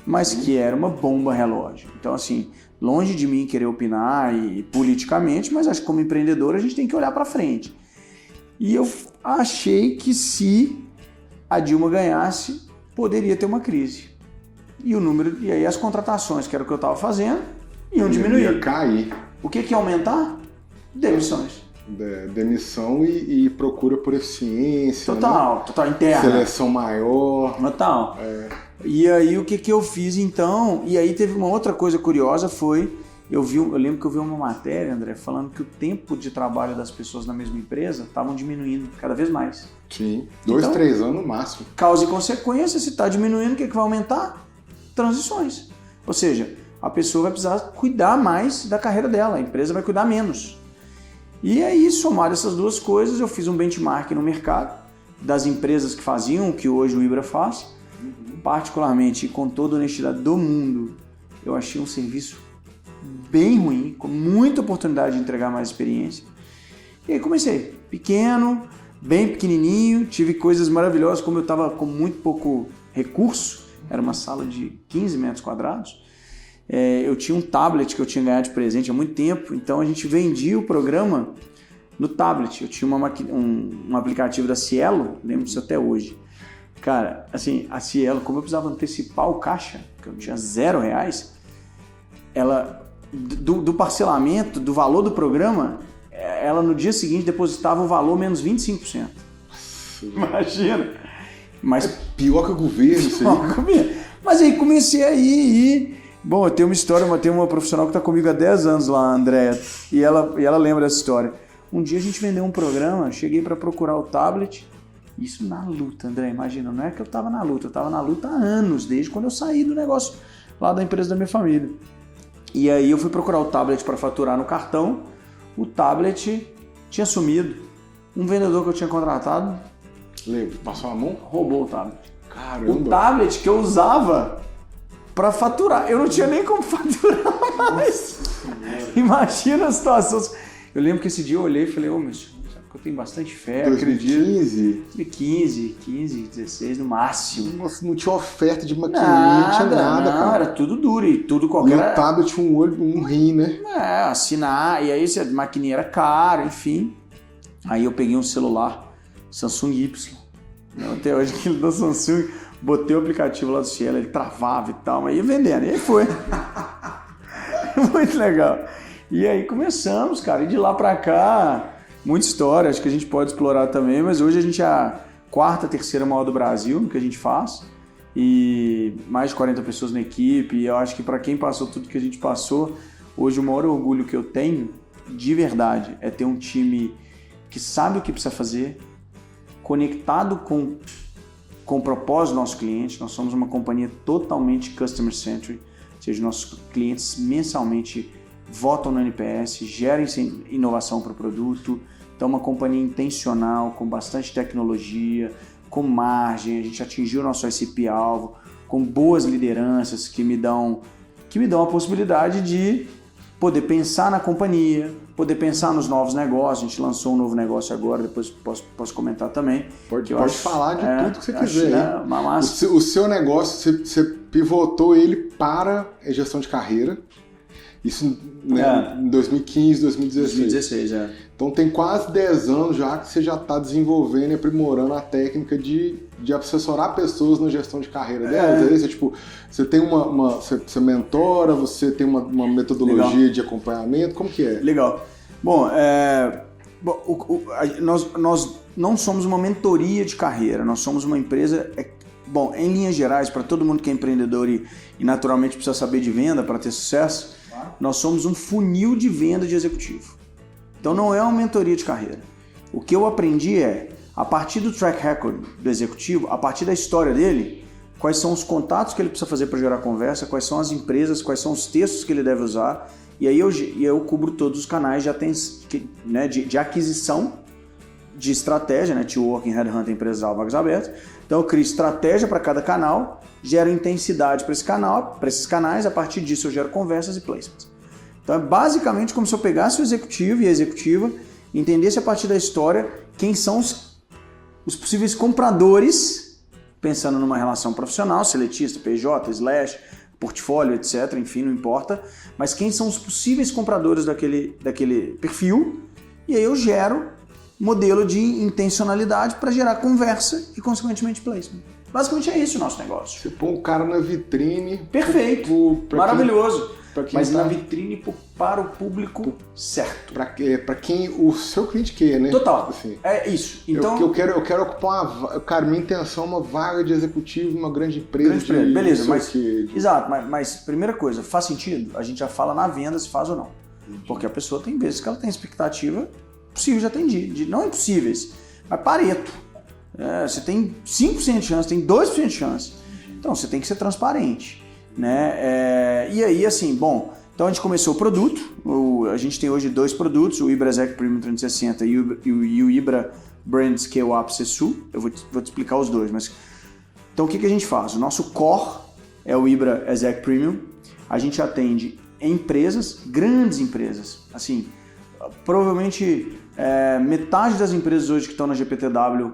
mas que era uma bomba relógio. Então, assim, longe de mim querer opinar politicamente, mas acho que como empreendedor a gente tem que olhar para frente. E eu achei que se a Dilma ganhasse, poderia ter uma crise. E aí as contratações, que era o que eu estava fazendo, iam diminuir. Ia cair. O que ia aumentar? Demissões. Demissão e procura por eficiência. Total interna. Seleção maior. Total. E aí o que eu fiz então? E aí teve uma outra coisa curiosa, eu lembro que eu vi uma matéria, André, falando que o tempo de trabalho das pessoas na mesma empresa estavam diminuindo cada vez mais. Sim, 2, 3 anos no máximo. Causa e consequência, se está diminuindo, o que vai aumentar? Transições. Ou seja, a pessoa vai precisar cuidar mais da carreira dela, a empresa vai cuidar menos. E aí, somado essas duas coisas, eu fiz um benchmark no mercado das empresas que faziam o que hoje o Ibra faz. Particularmente, com toda a honestidade do mundo, eu achei um serviço bem ruim, com muita oportunidade de entregar mais experiência. E aí comecei, pequeno, bem pequenininho, tive coisas maravilhosas, como eu estava com muito pouco recurso, era uma sala de 15 metros quadrados, eu tinha um tablet que eu tinha ganhado de presente há muito tempo, então a gente vendia o programa no tablet. Eu tinha um aplicativo da Cielo, lembro disso até hoje. Cara, assim, a Cielo, como eu precisava antecipar o caixa, que eu tinha R$0, ela, do parcelamento, do valor do programa, ela no dia seguinte depositava o valor menos 25%. Imagina! Mas pior que o governo, isso aí. Mas aí comecei a ir. Bom, eu tenho uma história, eu tenho uma profissional que está comigo há 10 anos lá, a Andréa, e ela lembra dessa história. Um dia a gente vendeu um programa, cheguei para procurar o tablet, isso na luta, André, imagina, não é que eu estava na luta, eu estava na luta há anos, desde quando eu saí do negócio lá da empresa da minha família. E aí eu fui procurar o tablet para faturar no cartão, o tablet tinha sumido. Um vendedor que eu tinha contratado... Passou a mão? Roubou o tablet. Caramba! O tablet que eu usava para faturar, eu não tinha nem como faturar mais. Imagina a situação. Eu lembro que esse dia eu olhei e falei, meu senhor, sabe que eu tenho bastante fé, 2015? 2015, 16 no máximo. Nossa, não tinha oferta de maquininha, não tinha nada, cara. Era tudo duro e tudo qualquer... E o tablet tinha um olho, um rim, né? Assinar, e aí a maquininha era cara, enfim. Aí eu peguei um celular Samsung Y, até hoje aquele da Samsung, botei o aplicativo lá do Cielo, ele travava e tal, mas ia vendendo, e aí foi. Muito legal. E aí começamos, cara, e de lá pra cá, muita história, acho que a gente pode explorar também, mas hoje a gente é a terceira maior do Brasil no que a gente faz, e mais de 40 pessoas na equipe, e eu acho que para quem passou tudo que a gente passou, hoje o maior orgulho que eu tenho, de verdade, é ter um time que sabe o que precisa fazer, conectado com o propósito do nosso cliente. Nós somos uma companhia totalmente customer-centric, ou seja, nossos clientes mensalmente votam no NPS, geram inovação para o produto. Então, uma companhia intencional, com bastante tecnologia, com margem, a gente atingiu o nosso ICP-alvo, com boas lideranças que me dão a possibilidade de poder pensar na companhia, poder pensar nos novos negócios. A gente lançou um novo negócio agora, depois posso comentar também. Pode falar de tudo que você quiser. Né, o seu negócio, você pivotou ele para a gestão de carreira. Isso em 2015, 2016. Então tem quase 10 anos já que você já está desenvolvendo e aprimorando a técnica de assessorar pessoas na gestão de carreira delas. Você tem você mentora, você tem uma metodologia Legal. De acompanhamento, como que é? Legal. Bom, nós não somos uma mentoria de carreira, nós somos uma empresa... Bom, em linhas gerais, para todo mundo que é empreendedor e naturalmente precisa saber de venda para ter sucesso, nós somos um funil de venda de executivo. Então não é uma mentoria de carreira. O que eu aprendi a partir do track record do executivo, a partir da história dele, quais são os contatos que ele precisa fazer para gerar conversa, quais são as empresas, quais são os textos que ele deve usar, e aí eu cubro todos os canais de aquisição, de estratégia, networking, headhunting, empresas, vagas abertas. Então eu crio estratégia para cada canal, gero intensidade para esses canais, a partir disso eu gero conversas e placements. Então é basicamente como se eu pegasse o executivo e a executiva, entendesse a partir da história quem são os possíveis compradores, pensando numa relação profissional, seletista, PJ, portfólio, etc., enfim, não importa, mas quem são os possíveis compradores daquele perfil, e aí eu gero modelo de intencionalidade para gerar conversa e, consequentemente, placement. Basicamente é isso o nosso negócio. Você põe o cara na vitrine. Perfeito, maravilhoso. Mas na vitrine para o público certo. Para quem o seu cliente quer, né? Total, assim, é isso. Então, eu quero ocupar cara, minha intenção é uma vaga de executivo em uma grande empresa. Beleza, exato, mas primeira coisa, faz sentido? A gente já fala na venda se faz ou não. Porque a pessoa tem vezes que ela tem expectativa possível de atender, não impossíveis, mas Pareto. Você tem 5% de chance, tem 2% de chance. Então você tem que ser transparente, né? E aí, assim, bom, então a gente começou o produto, a gente tem hoje 2 produtos, o Ibra Exec Premium 360 e o Ibra Brand Scale Up CSU. Eu vou te explicar os dois, mas... Então o que a gente faz? O nosso core é o Ibra Exec Premium, a gente atende empresas, grandes empresas. Assim, provavelmente metade das empresas hoje que estão na GPTW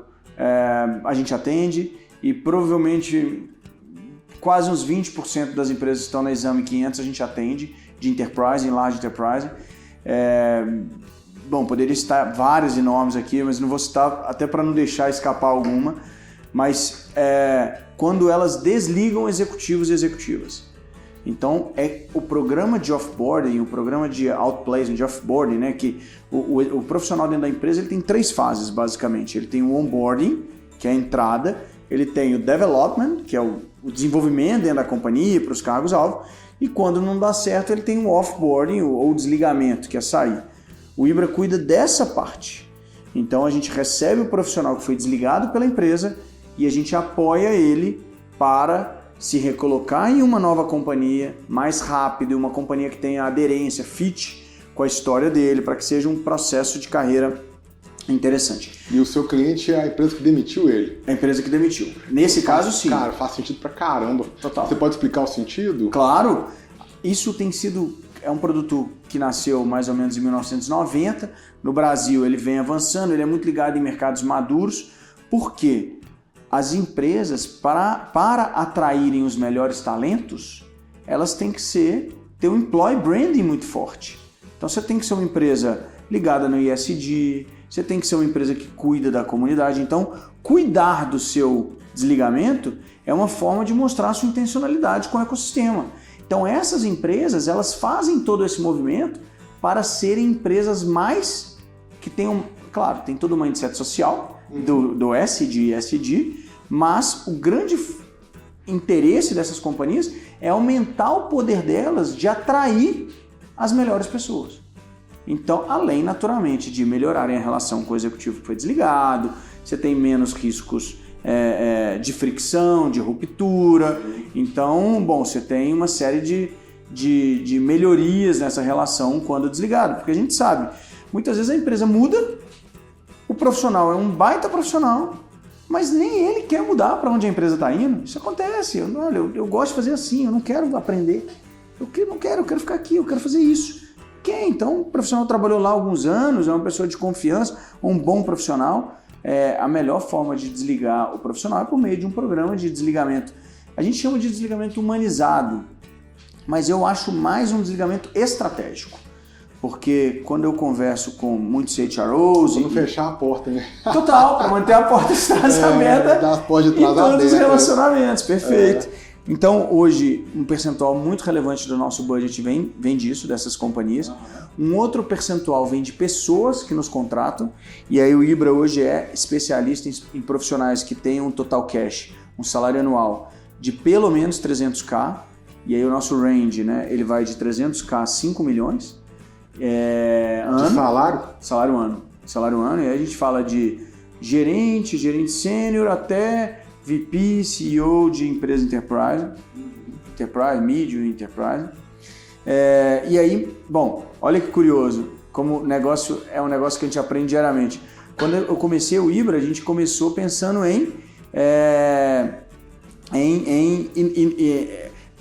a gente atende e provavelmente quase uns 20% das empresas que estão na Exame 500 a gente atende, de enterprise, em large enterprise. Bom, poderia citar vários nomes aqui, mas não vou citar até para não deixar escapar alguma, mas quando elas desligam executivos e executivas. Então, o programa de offboarding, o programa de outplacement, de offboarding, né, que o profissional dentro da empresa ele tem 3 fases, basicamente. Ele tem o onboarding, que é a entrada, ele tem o development, que é o desenvolvimento dentro da companhia para os cargos-alvo, e quando não dá certo, ele tem o offboarding, ou desligamento, que é sair. O Ibra cuida dessa parte. Então, a gente recebe o profissional que foi desligado pela empresa e a gente apoia ele para se recolocar em uma nova companhia mais rápido, uma companhia que tenha aderência, fit com a história dele, para que seja um processo de carreira interessante. E o seu cliente é a empresa que demitiu ele? A empresa que demitiu. Nesse caso, sim. Cara, faz sentido pra caramba. Total. Você pode explicar o sentido? Claro. Isso tem sido... É um produto que nasceu mais ou menos em 1990. No Brasil, ele vem avançando, ele é muito ligado em mercados maduros. Por quê? As empresas, para atraírem os melhores talentos, elas têm que ter um employee branding muito forte. Então você tem que ser uma empresa ligada no ESG, você tem que ser uma empresa que cuida da comunidade. Então, cuidar do seu desligamento é uma forma de mostrar a sua intencionalidade com o ecossistema. Então essas empresas, elas fazem todo esse movimento para serem empresas mais que tenham, claro, tem todo um mindset social, do S, de ESG, mas o grande interesse dessas companhias é aumentar o poder delas de atrair as melhores pessoas. Então, além, naturalmente, de melhorarem a relação com o executivo que foi desligado, você tem menos riscos de fricção, de ruptura. Então, bom, você tem uma série de melhorias nessa relação quando desligado, porque a gente sabe, muitas vezes a empresa muda, o profissional é um baita profissional, mas nem ele quer mudar para onde a empresa está indo. Isso acontece. Eu gosto de fazer assim, eu não quero aprender. Eu quero ficar aqui, eu quero fazer isso. Então, o profissional trabalhou lá há alguns anos, é uma pessoa de confiança, um bom profissional. A melhor forma de desligar o profissional é por meio de um programa de desligamento. A gente chama de desligamento humanizado, mas eu acho mais um desligamento estratégico. Porque quando eu converso com muitos CHROs... Pra não fechar a porta, né? Total, para manter a porta de trás aberta dar as portas de trás em todos abertas. os relacionamentos, perfeito. Então, hoje, um percentual muito relevante do nosso budget vem disso, dessas companhias. Um outro percentual vem de pessoas que nos contratam. E aí o Ibra hoje é especialista em profissionais que tenham um total cash, um salário anual de pelo menos 300k. E aí o nosso range, né, ele vai de 300k a 5 milhões. De salário? Salário ano. E aí a gente fala de gerente sênior até VP, CEO de empresa enterprise, medium enterprise. E aí, bom, olha que curioso, como negócio é um negócio que a gente aprende diariamente. Quando eu comecei o Ibra, a gente começou pensando em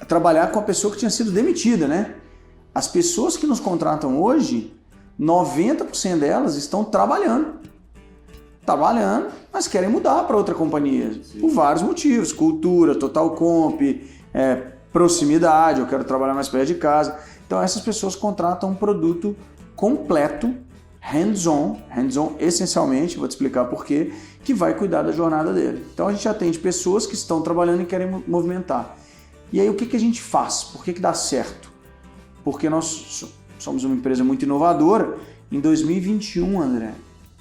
trabalhar com a pessoa que tinha sido demitida, né? As pessoas que nos contratam hoje, 90% delas estão trabalhando, mas querem mudar para outra companhia. Sim. Por vários motivos, cultura, total comp, proximidade, eu quero trabalhar mais perto de casa. Então essas pessoas contratam um produto completo, hands-on essencialmente, vou te explicar por quê, que vai cuidar da jornada dele. Então a gente atende pessoas que estão trabalhando e querem movimentar. E aí o que a gente faz? Por que dá certo? Porque nós somos uma empresa muito inovadora. Em 2021, André,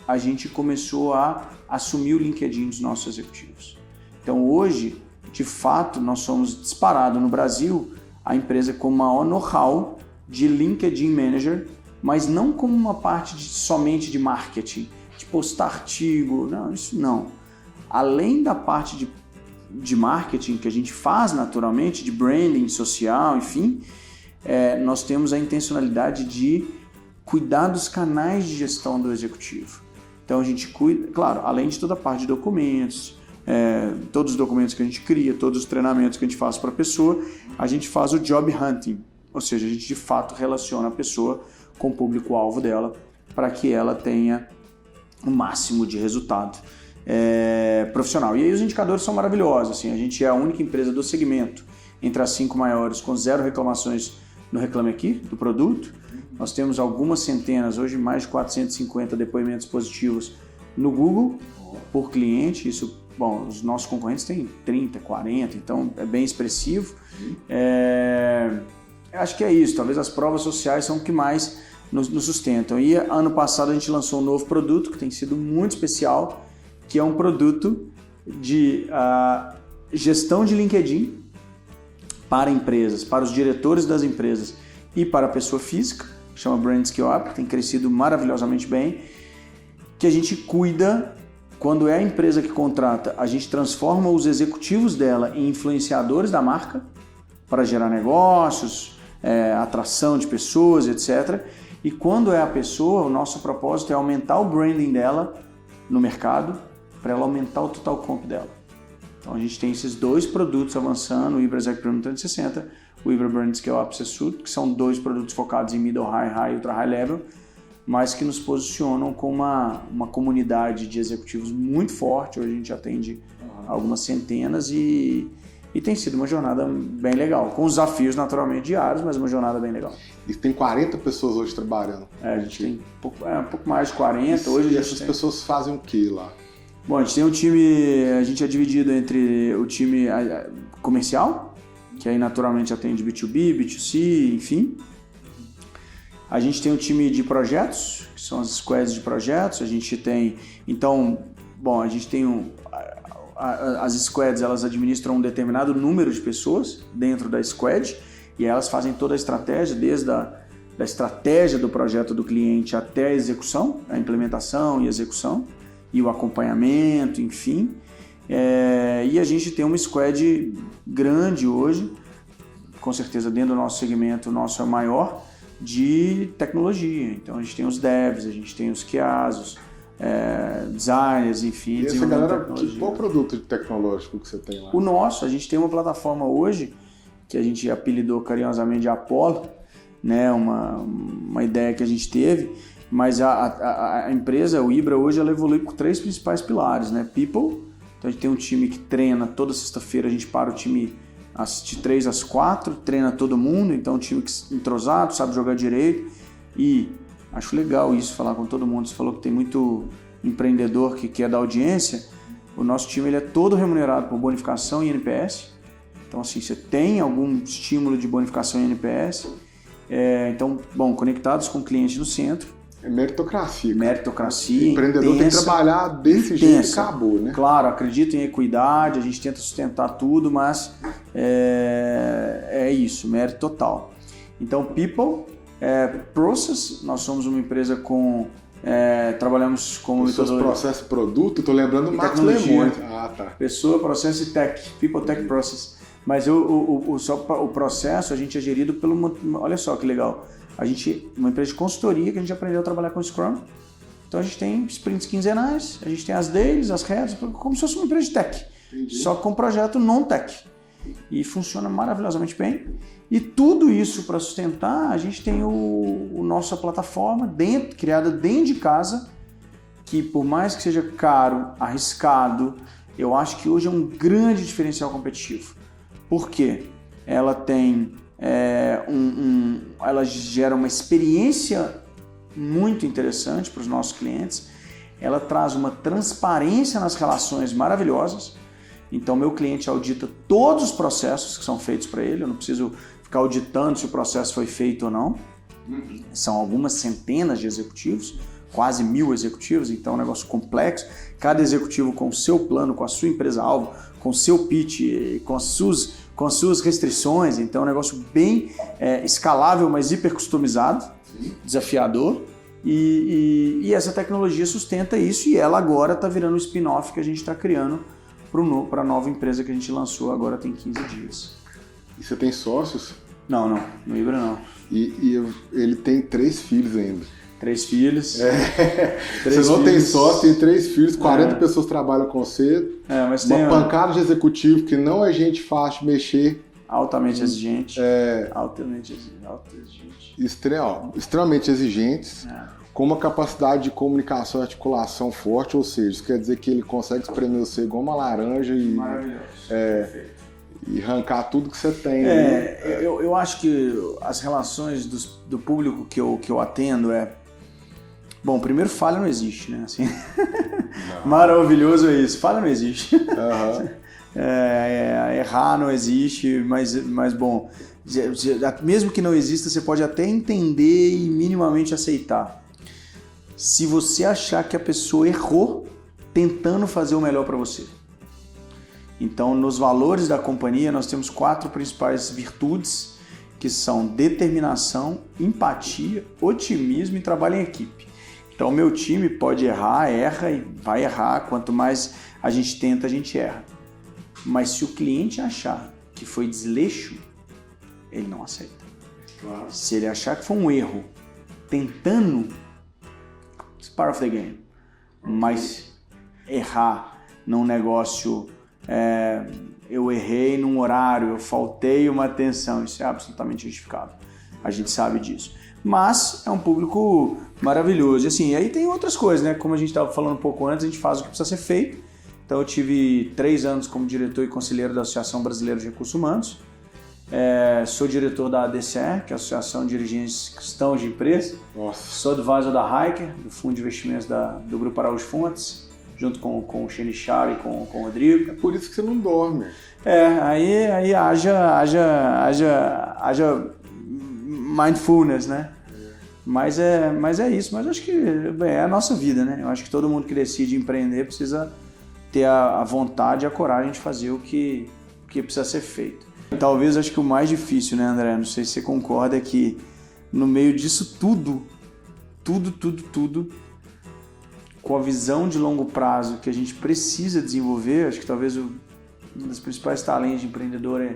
a gente começou a assumir o LinkedIn dos nossos executivos. Então hoje, de fato, nós somos disparados no Brasil a empresa com o maior know-how de LinkedIn Manager, mas não como uma parte somente de marketing, de postar artigo, não, isso não. Além da parte de marketing que a gente faz naturalmente, de branding social, enfim, nós temos a intencionalidade de cuidar dos canais de gestão do executivo. Então a gente cuida, claro, além de toda a parte de documentos, todos os documentos que a gente cria, todos os treinamentos que a gente faz para a pessoa, a gente faz o job hunting. Ou seja, a gente de fato relaciona a pessoa com o público-alvo dela para que ela tenha o máximo de resultado profissional. E aí os indicadores são maravilhosos. Assim, a gente é a única empresa do segmento entre as 5 maiores com 0 reclamações no Reclame Aqui do produto. Nós temos algumas centenas, hoje mais de 450 depoimentos positivos no Google por cliente. Isso, bom, os nossos concorrentes têm 30, 40, então é bem expressivo. Acho que é isso, talvez as provas sociais são o que mais nos sustentam. E ano passado a gente lançou um novo produto que tem sido muito especial, que é um produto de gestão de LinkedIn para empresas, para os diretores das empresas e para a pessoa física, que chama Brand Skill Up, que tem crescido maravilhosamente bem, que a gente cuida, quando é a empresa que contrata, a gente transforma os executivos dela em influenciadores da marca para gerar negócios, atração de pessoas, etc. E quando é a pessoa, o nosso propósito é aumentar o branding dela no mercado para ela aumentar o total comp dela. Então a gente tem esses 2 produtos avançando, o Ibra Exec Premium 360, o Ibra Brand Scale Up C-Suite, que são 2 produtos focados em middle, high e ultra high level, mas que nos posicionam com uma comunidade de executivos muito forte. Hoje a gente atende algumas centenas e tem sido uma jornada bem legal, com os desafios naturalmente diários, mas uma jornada bem legal. E tem 40 pessoas hoje trabalhando? A gente tem um pouco mais de 40. Hoje essas pessoas fazem o que lá? Bom, a gente tem um time, a gente é dividido entre o time comercial, que aí naturalmente atende B2B, B2C, enfim. A gente tem um time de projetos, que são as squads de projetos. A gente tem, então, bom, a gente tem as squads, elas administram um determinado número de pessoas dentro da squad e elas fazem toda a estratégia, desde da estratégia do projeto do cliente até a execução, a implementação e execução e o acompanhamento, enfim. E a gente tem uma squad grande hoje, com certeza dentro do nosso segmento, o nosso é o maior, de tecnologia. Então a gente tem os devs, a gente tem os QAs, os designers, enfim. E essa galera, qual produto tecnológico que você tem lá? O nosso, a gente tem uma plataforma hoje, que a gente apelidou carinhosamente de Apollo, né? Uma ideia que a gente teve, mas a empresa, o Ibra, hoje ela evolui com 3 principais pilares, né? People, então a gente tem um time que treina toda sexta-feira, a gente para o time de 3 às 4, treina todo mundo, então um time entrosado, sabe jogar direito, e acho legal isso, falar com todo mundo. Você falou que tem muito empreendedor que quer dar audiência, o nosso time ele é todo remunerado por bonificação e NPS, então assim, você tem algum estímulo de bonificação e NPS, então, bom, conectados com o cliente no centro. É meritocracia. Meritocracia. O empreendedor tem que trabalhar desse jeito e acabou, né? Claro, acredito em equidade, a gente tenta sustentar tudo, mas é isso, mérito total. Então, People, Process, nós somos uma empresa com... trabalhamos com metodologia... Processo e produto, estou lembrando do Max Lemonte. Tá. Pessoa, processo e tech. People, tech, process. Mas o processo a gente é gerido pelo... Olha só que legal. A gente, uma empresa de consultoria que a gente aprendeu a trabalhar com Scrum. Então a gente tem sprints quinzenais, a gente tem as dailies, as retros, como se fosse uma empresa de tech. Entendi. Só com projeto non-tech. E funciona maravilhosamente bem. E tudo isso para sustentar, a gente tem nossa plataforma criada dentro de casa, que por mais que seja caro, arriscado, eu acho que hoje é um grande diferencial competitivo. Por quê? Ela tem... ela gera uma experiência muito interessante para os nossos clientes, ela traz uma transparência nas relações maravilhosas. Então meu cliente audita todos os processos que são feitos para ele, eu não preciso ficar auditando se o processo foi feito ou não. São algumas centenas de executivos, quase 1000 executivos, então é um negócio complexo, cada executivo com o seu plano, com a sua empresa-alvo, com o seu pitch, com as suas restrições, então é um negócio bem escalável, mas hiper customizado, desafiador, e essa tecnologia sustenta isso, e ela agora está virando um spin-off que a gente está criando para a nova empresa que a gente lançou agora tem 15 dias. E você tem sócios? Não, no Ibra não. E ele tem 3 filhos ainda. 3 filhos. Você não tem sócio, tem 3 filhos, 40 pessoas trabalham com você. Mas uma pancada de executivo que não é gente fácil de mexer. Altamente exigente. Altamente exigente. Extremamente exigentes, com uma capacidade de comunicação e articulação forte, ou seja, isso quer dizer que ele consegue espremer você igual uma laranja e, e arrancar tudo que você tem. Eu acho que as relações do público que eu atendo Bom, primeiro, falha não existe, né? Assim, maravilhoso é isso. Falha não existe. Errar não existe, mas bom, mesmo que não exista, você pode até entender e minimamente aceitar. Se você achar que a pessoa errou tentando fazer o melhor para você. Então, nos valores da companhia, nós temos 4 principais virtudes, que são determinação, empatia, otimismo e trabalho em equipe. Então, o meu time pode errar, erra e vai errar. Quanto mais a gente tenta, a gente erra. Mas se o cliente achar que foi desleixo, ele não aceita. Claro. Se ele achar que foi um erro, tentando, it's part of the game. Mas errar num negócio, eu errei num horário, eu faltei uma atenção, isso é absolutamente justificável. A gente sabe disso. Mas é um público maravilhoso. E assim, aí tem outras coisas, né? Como a gente estava falando um pouco antes, a gente faz o que precisa ser feito. Então eu tive 3 anos como diretor e conselheiro da Associação Brasileira de Recursos Humanos. Sou diretor da ADCR, que é a Associação de Dirigentes Cristãos de Empresa. Nossa. Sou advisor da Hiker, do Fundo de Investimentos do Grupo Araújo Fontes, junto com o Xenichar e com o Rodrigo. É por isso que você não dorme. Aí haja mindfulness, né? Mas é isso. Mas acho que é a nossa vida, né? Eu acho que todo mundo que decide empreender precisa ter a vontade e a coragem de fazer o que precisa ser feito. Talvez, acho que o mais difícil, né, André? Não sei se você concorda, é que no meio disso tudo, com a visão de longo prazo que a gente precisa desenvolver, acho que talvez um dos principais talentos de empreendedor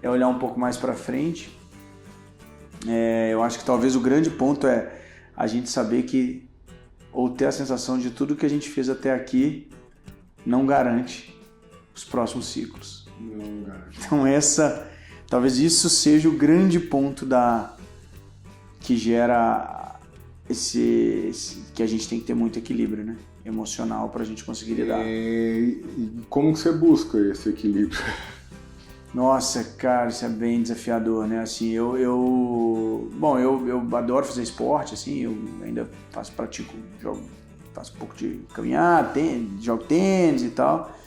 é olhar um pouco mais para frente. Eu acho que talvez o grande ponto é a gente saber que, ou ter a sensação de tudo que a gente fez até aqui não garante os próximos ciclos. Não garante. Então talvez isso seja o grande ponto que gera que a gente tem que ter muito equilíbrio, né? Emocional, para a gente conseguir lidar. E como que você busca esse equilíbrio? Nossa, cara, isso é bem desafiador, né? Assim, eu adoro fazer esporte, assim, eu ainda faço um pouco de caminhar, jogo tênis e tal.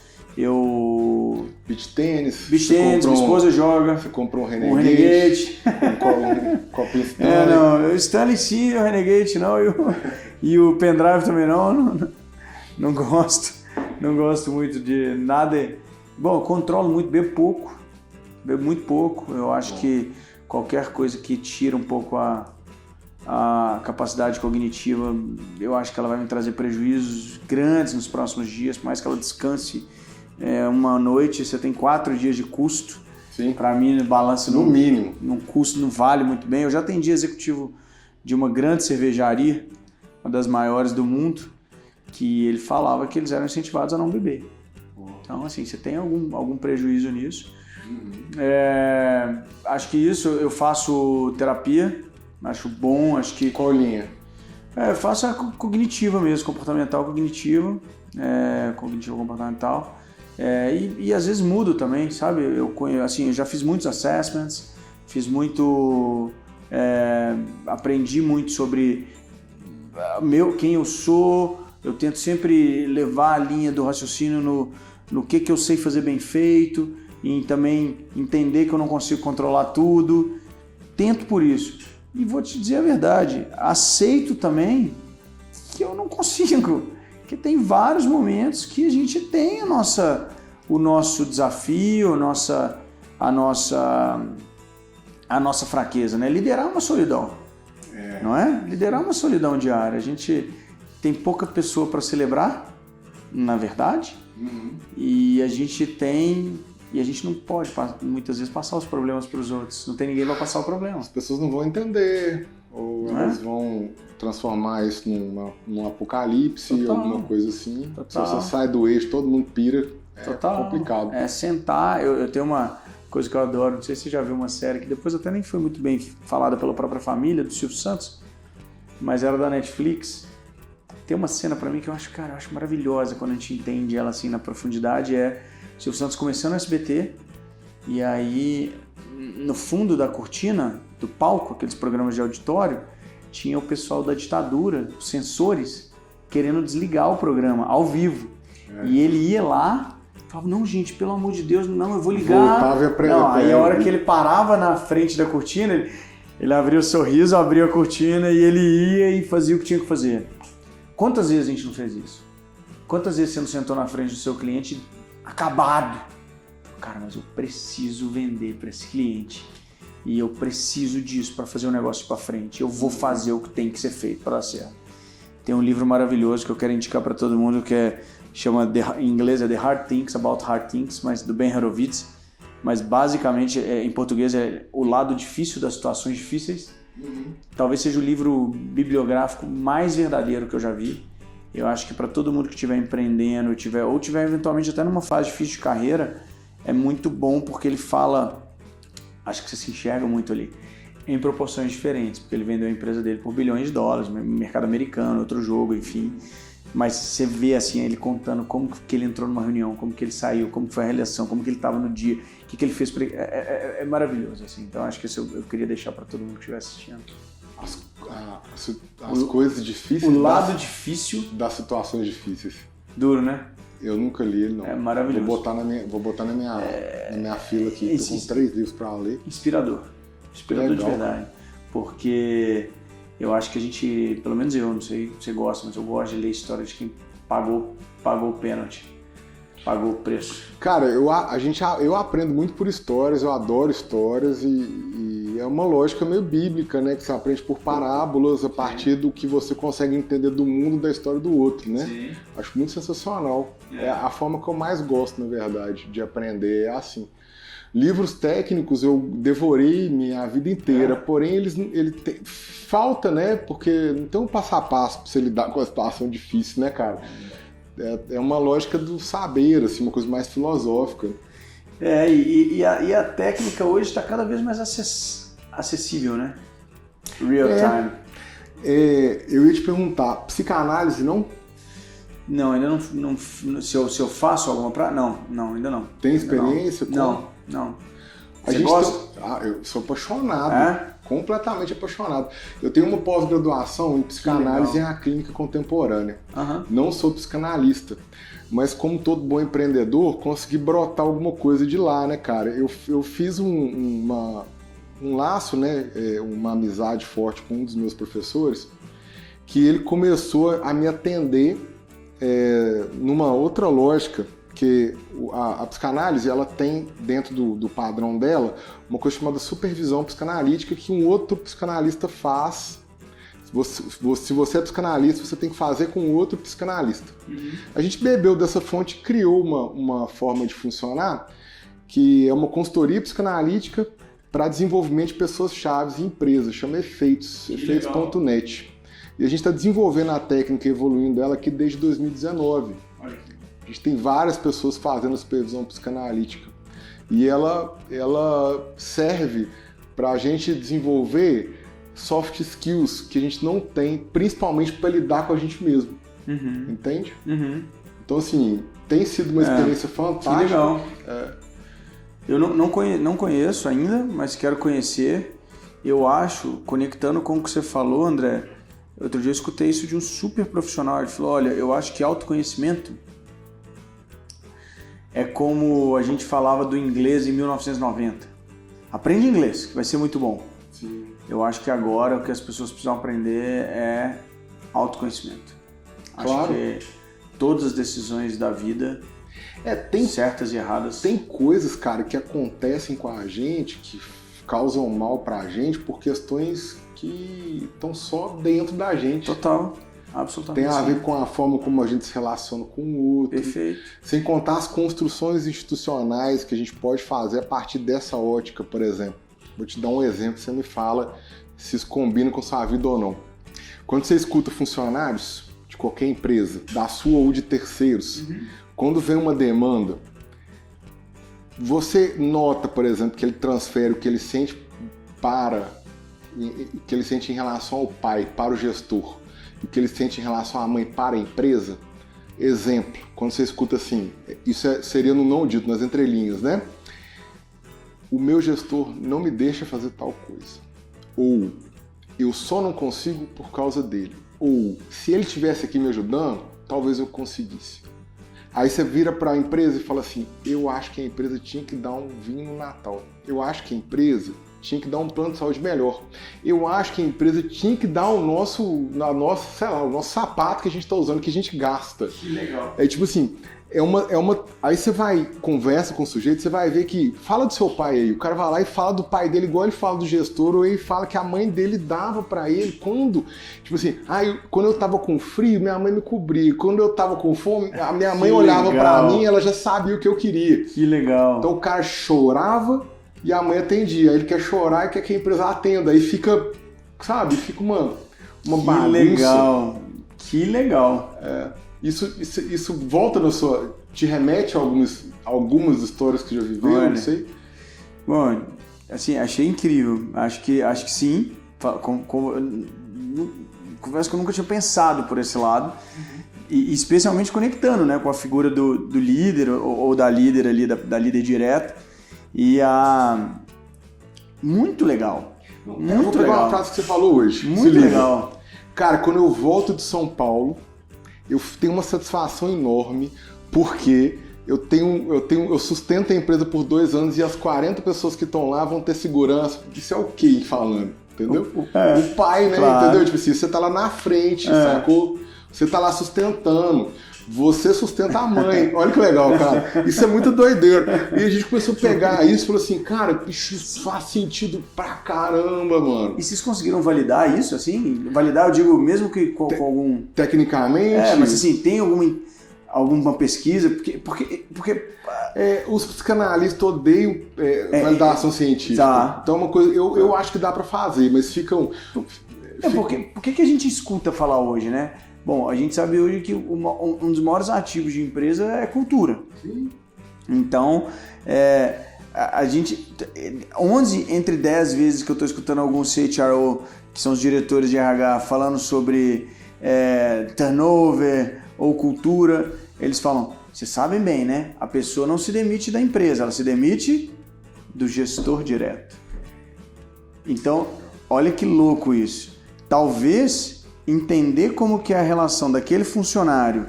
Beach tênis, minha esposa joga. Você comprou um Renegade. Um copinho Stanley. O Stanley sim, o Renegade não, e o pendrive também não gosto. Não gosto muito de nada. Bom, eu controlo muito, bebo muito pouco. Eu acho que qualquer coisa que tira um pouco a capacidade cognitiva, eu acho que ela vai me trazer prejuízos grandes nos próximos dias, por mais que ela descanse uma noite, você tem 4 dias de custo. Sim. Para mim, balança no mínimo. No custo não vale muito bem. Eu já atendi executivo de uma grande cervejaria, uma das maiores do mundo, que ele falava que eles eram incentivados a não beber. Então, assim, você tem algum prejuízo nisso. Acho que isso, eu faço terapia, acho bom, acho que... Qual linha? Eu faço a cognitiva mesmo, comportamental cognitiva, comportamental, e às vezes mudo também, sabe? Eu já fiz muitos assessments, aprendi muito sobre quem eu sou, eu tento sempre levar a linha do raciocínio no que eu sei fazer bem feito, e também entender que eu não consigo controlar tudo. Tento por isso. E vou te dizer a verdade, aceito também que eu não consigo, que tem vários momentos que a gente tem o nosso desafio, a nossa fraqueza, né? Liderar uma solidão, não é? Liderar uma solidão diária. A gente tem pouca pessoa para celebrar, na verdade, e a gente não pode, muitas vezes, passar os problemas para os outros. Não tem ninguém para passar o problema. As pessoas não vão entender, ou elas vão transformar isso num apocalipse, Total. Alguma coisa assim. Total. Se você sai do eixo, todo mundo pira. Total. Complicado. Sentar, eu tenho coisa que eu adoro. Não sei se você já viu uma série que depois até nem foi muito bem falada pela própria família, do Silvio Santos, mas era da Netflix. Tem uma cena pra mim que eu acho maravilhosa quando a gente entende ela assim na profundidade, o Silvio Santos começando no SBT, e aí no fundo da cortina, do palco, aqueles programas de auditório, tinha o pessoal da ditadura, os censores, querendo desligar o programa ao vivo. E ele ia lá, falava, não, gente, pelo amor de Deus, não, eu vou ligar. Voltava e aprendeu. Não, aí a hora que ele parava na frente da cortina, ele abria o sorriso, abria a cortina e ele ia e fazia o que tinha que fazer. Quantas vezes a gente não fez isso? Quantas vezes você não sentou na frente do seu cliente acabado? Cara, mas eu preciso vender para esse cliente e eu preciso disso para fazer o negócio para frente. Eu vou fazer o que tem que ser feito para dar certo. Tem um livro maravilhoso que eu quero indicar para todo mundo que chama, em inglês é The Hard Things, About Hard Things, mas do Ben Horowitz. Mas basicamente, em português, é O Lado Difícil das Situações Difíceis. Talvez seja o livro bibliográfico mais verdadeiro que eu já vi. Eu acho que para todo mundo que estiver empreendendo, ou tiver eventualmente até numa fase difícil de carreira, é muito bom porque ele fala, acho que você se enxerga muito ali, em proporções diferentes, porque ele vendeu a empresa dele por bilhões de dólares, mercado americano, outro jogo, enfim. Mas você vê assim, ele contando como que ele entrou numa reunião, como que ele saiu, como foi a realização, como que ele estava no dia, o que ele fez. É maravilhoso, assim. Então acho que isso eu queria deixar para todo mundo que estiver assistindo. As coisas difíceis. O lado difícil das situações difíceis. Duro, né? Eu nunca li ele, não. É maravilhoso. Vou botar na minha fila aqui, tô com 3 livros para ler. Inspirador de verdade. Porque eu acho que a gente, pelo menos eu, não sei se você gosta, mas eu gosto de ler história de quem pagou o pênalti, pagou o preço. Cara, eu aprendo muito por histórias, eu adoro histórias e é uma lógica meio bíblica, né? Que você aprende por parábolas a partir do que você consegue entender do mundo da história do outro, né? Sim. Acho muito sensacional. É a forma que eu mais gosto, na verdade, de aprender, é assim. Livros técnicos eu devorei minha vida inteira, porém falta, né? Porque não tem um passo a passo para você lidar com a situação difícil, né, cara? É uma lógica do saber, assim, uma coisa mais filosófica. E a técnica hoje está cada vez mais acessível, né? Real time. Eu ia te perguntar, psicanálise não? Não, ainda não. Se eu faço alguma prática? Não, ainda não. Tem experiência? Não. Você gosta? Eu sou apaixonado, completamente apaixonado. Eu tenho uma pós-graduação em psicanálise em clínica contemporânea. Não sou psicanalista, mas como todo bom empreendedor, consegui brotar alguma coisa de lá, né, cara? Eu fiz um laço, né, uma amizade forte com um dos meus professores, que ele começou a me atender numa outra lógica, que a psicanálise ela tem dentro do padrão dela uma coisa chamada supervisão psicanalítica que um outro psicanalista faz. Se você é psicanalista, você tem que fazer com outro psicanalista. A gente bebeu dessa fonte e criou uma forma de funcionar que é uma consultoria psicanalítica para desenvolvimento de pessoas-chave em empresas, chama efeitos.net. E a gente está desenvolvendo a técnica e evoluindo ela aqui desde 2019. A gente tem várias pessoas fazendo supervisão psicanalítica e ela serve para a gente desenvolver soft skills que a gente não tem, principalmente para lidar com a gente mesmo. Entende? Então, assim, tem sido uma experiência fantástica. Que legal. Eu não conheço ainda, mas quero conhecer. Eu acho, conectando com o que você falou, André, outro dia eu escutei isso de um super profissional. Ele falou, olha, eu acho que autoconhecimento é como a gente falava do inglês em 1990. Aprende inglês, que vai ser muito bom. Sim. Eu acho que agora o que as pessoas precisam aprender é autoconhecimento. Claro. Acho que todas as decisões da vida, certas e erradas... Tem coisas, cara, que acontecem com a gente, que causam mal pra gente por questões que estão só dentro da gente. Total. Absolutamente. Tem a ver com a forma como a gente se relaciona com o outro. Perfeito. Sem contar as construções institucionais que a gente pode fazer a partir dessa ótica, por exemplo. Vou te dar um exemplo, você me fala se isso combina com sua vida ou não. Quando você escuta funcionários de qualquer empresa, da sua ou de terceiros, quando vem uma demanda, você nota, por exemplo, que ele transfere o que ele sente em relação ao pai para o gestor, e o que ele sente em relação à mãe para a empresa? Exemplo, quando você escuta assim, isso seria no não dito, nas entrelinhas, né? O meu gestor não me deixa fazer tal coisa. Ou eu só não consigo por causa dele. Ou se ele estivesse aqui me ajudando, talvez eu conseguisse. Aí você vira para a empresa e fala assim, eu acho que a empresa tinha que dar um vinho no Natal. Eu acho que a empresa tinha que dar um plano de saúde melhor. Eu acho que a empresa tinha que dar o nosso sapato que a gente está usando, que a gente gasta. Que legal. É tipo assim, aí você vai, conversa com o sujeito, você vai ver que, fala do seu pai aí, o cara vai lá e fala do pai dele igual ele fala do gestor, ou ele fala que a mãe dele dava pra ele quando, tipo assim, quando eu tava com frio, minha mãe me cobria, quando eu tava com fome, a minha mãe olhava pra mim, ela já sabia o que eu queria. Que legal. Então o cara chorava e a mãe atendia, aí ele quer chorar e quer que a empresa atenda, aí fica, sabe, fica uma bagunça. Legal. Que legal. Isso volta na sua... Te remete a algumas histórias que já viveu, não sei? Bom, assim, achei incrível. Acho que sim. Confesso que eu nunca tinha pensado por esse lado. E especialmente conectando, né, com a figura do líder ou da líder ali, da líder direta. Muito legal. Muito legal. legal. Uma frase que você falou hoje. Muito legal. Cara, quando eu volto de São Paulo, eu tenho uma satisfação enorme, porque eu sustento a empresa por 2 anos e as 40 pessoas que estão lá vão ter segurança. Isso é o quê falando? Entendeu? O pai, né? Claro. Entendeu? Tipo assim, você tá lá na frente, sacou? Você tá lá sustentando. Você sustenta a mãe. Olha que legal, cara. Isso é muito doideira. E a gente começou a pegar isso e falou assim, cara, bicho, isso faz sentido pra caramba, mano. E vocês conseguiram validar isso, assim? Validar, eu digo, mesmo que com algum... Tecnicamente... mas assim, tem alguma pesquisa? Porque os psicanalistas odeiam validação científica. Tá. Então, uma coisa, eu acho que dá pra fazer, mas ficam... Por que a gente escuta falar hoje, né? Bom, a gente sabe hoje que um dos maiores ativos de empresa é cultura. Sim. Então, a gente... 11 entre 10 vezes que eu estou escutando alguns CHRO, que são os diretores de RH, falando sobre turnover ou cultura, eles falam, vocês sabem bem, né? A pessoa não se demite da empresa, ela se demite do gestor direto. Então, olha que louco isso. Talvez entender como que é a relação daquele funcionário,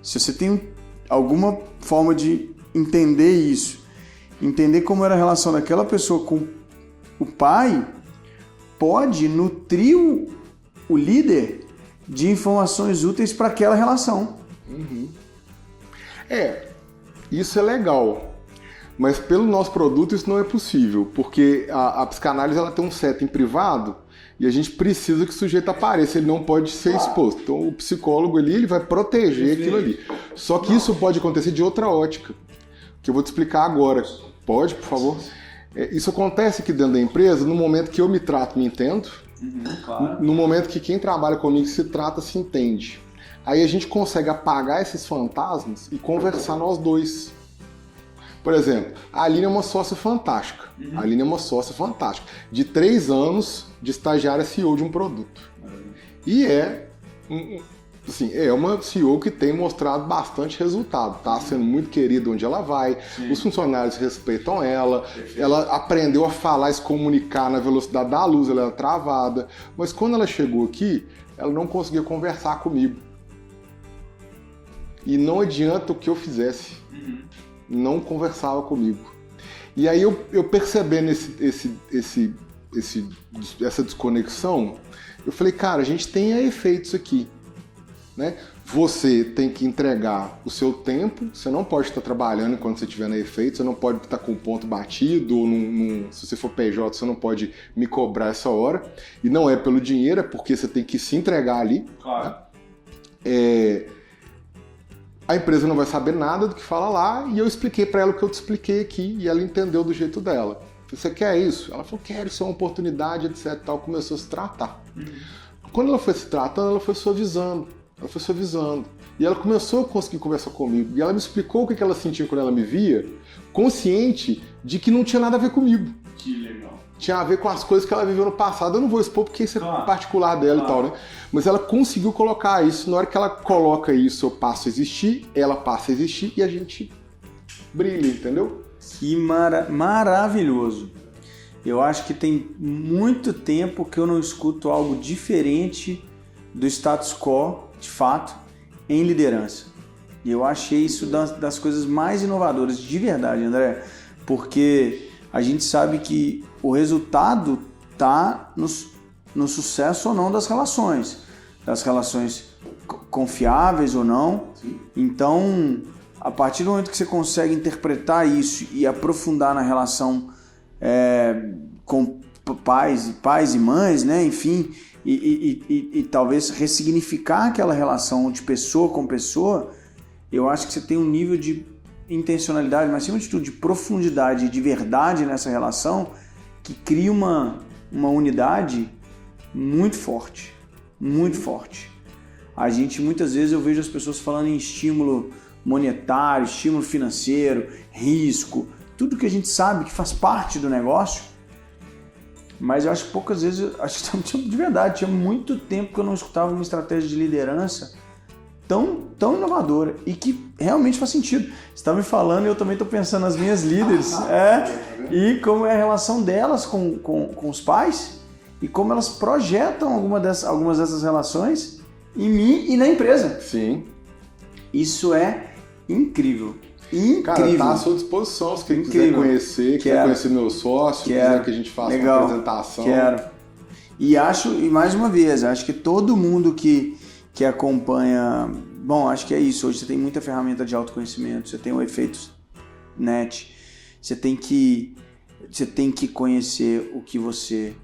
se você tem alguma forma de entender isso, entender como era a relação daquela pessoa com o pai, pode nutrir o líder de informações úteis para aquela relação. Uhum. Isso é legal, mas pelo nosso produto isso não é possível, porque a psicanálise ela tem um setting privado e a gente precisa que o sujeito apareça, ele não pode ser exposto. Então o psicólogo ali ele vai proteger aquilo ali. Só que isso pode acontecer de outra ótica, que eu vou te explicar agora. Pode, por favor? Isso acontece aqui dentro da empresa no momento que eu me trato, me entendo, Claro. no momento que quem trabalha comigo se trata, se entende. Aí a gente consegue apagar esses fantasmas e conversar nós dois. Por exemplo, a Aline é uma sócia fantástica. A Aline é uma sócia fantástica. De 3 anos de estagiária CEO de um produto. E é uma CEO que tem mostrado bastante resultado. Está sendo muito querida onde ela vai. Sim. Os funcionários respeitam ela. Perfeito. Ela aprendeu a falar e se comunicar na velocidade da luz. Ela era travada. Mas quando ela chegou aqui, ela não conseguia conversar comigo. E não adianta o que eu fizesse. Não conversava comigo. E aí eu percebendo essa desconexão, eu falei, cara, a gente tem efeitos aqui, né? Você tem que entregar o seu tempo, você não pode estar trabalhando enquanto você estiver na efeito, você não pode estar com o ponto batido, ou se você for PJ, você não pode me cobrar essa hora. E não é pelo dinheiro, é porque você tem que se entregar ali. Claro. Né? A empresa não vai saber nada do que fala lá, e eu expliquei para ela o que eu te expliquei aqui, e ela entendeu do jeito dela. Você quer isso? Ela falou, quero, isso é uma oportunidade, etc. Tal. Começou a se tratar. Quando ela foi se tratando, ela foi suavizando. E ela começou a conseguir conversar comigo. E ela me explicou o que ela sentia quando ela me via, consciente de que não tinha nada a ver comigo. Que legal. Tinha a ver com as coisas que ela viveu no passado. Eu não vou expor porque isso é particular dela e tal, né? Mas ela conseguiu colocar isso. Na hora que ela coloca isso, eu passo a existir, ela passa a existir e a gente brilha, entendeu? Que maravilhoso. Eu acho que tem muito tempo que eu não escuto algo diferente do status quo, de fato, em liderança. E eu achei isso das coisas mais inovadoras, de verdade, André, porque a gente sabe que o resultado está no sucesso ou não das relações confiáveis ou não. Sim. Então, a partir do momento que você consegue interpretar isso e aprofundar na relação com pais e mães, né? Enfim, e talvez ressignificar aquela relação de pessoa com pessoa, eu acho que você tem um nível de intencionalidade, mas acima de tudo de profundidade e de verdade nessa relação que cria uma unidade muito forte, muito forte. A gente, muitas vezes eu vejo as pessoas falando em estímulo monetário, estímulo financeiro, risco, tudo que a gente sabe que faz parte do negócio, mas eu acho que poucas vezes, acho que de verdade, tinha muito tempo que eu não escutava uma estratégia de liderança tão inovadora e que realmente faz sentido. Você está me falando e eu também estou pensando nas minhas líderes, e como é a relação delas com os pais e como elas projetam algumas dessas relações em mim e na empresa. Sim. Isso é incrível. Incrível. Cara, tá à sua disposição, se quem quiser conhecer, quiser conhecer meu sócio, quiser que a gente faça uma apresentação. Quero. E mais uma vez, acho que todo mundo que acompanha... Bom, acho que é isso. Hoje você tem muita ferramenta de autoconhecimento, você tem o efeito net, você tem que conhecer o que você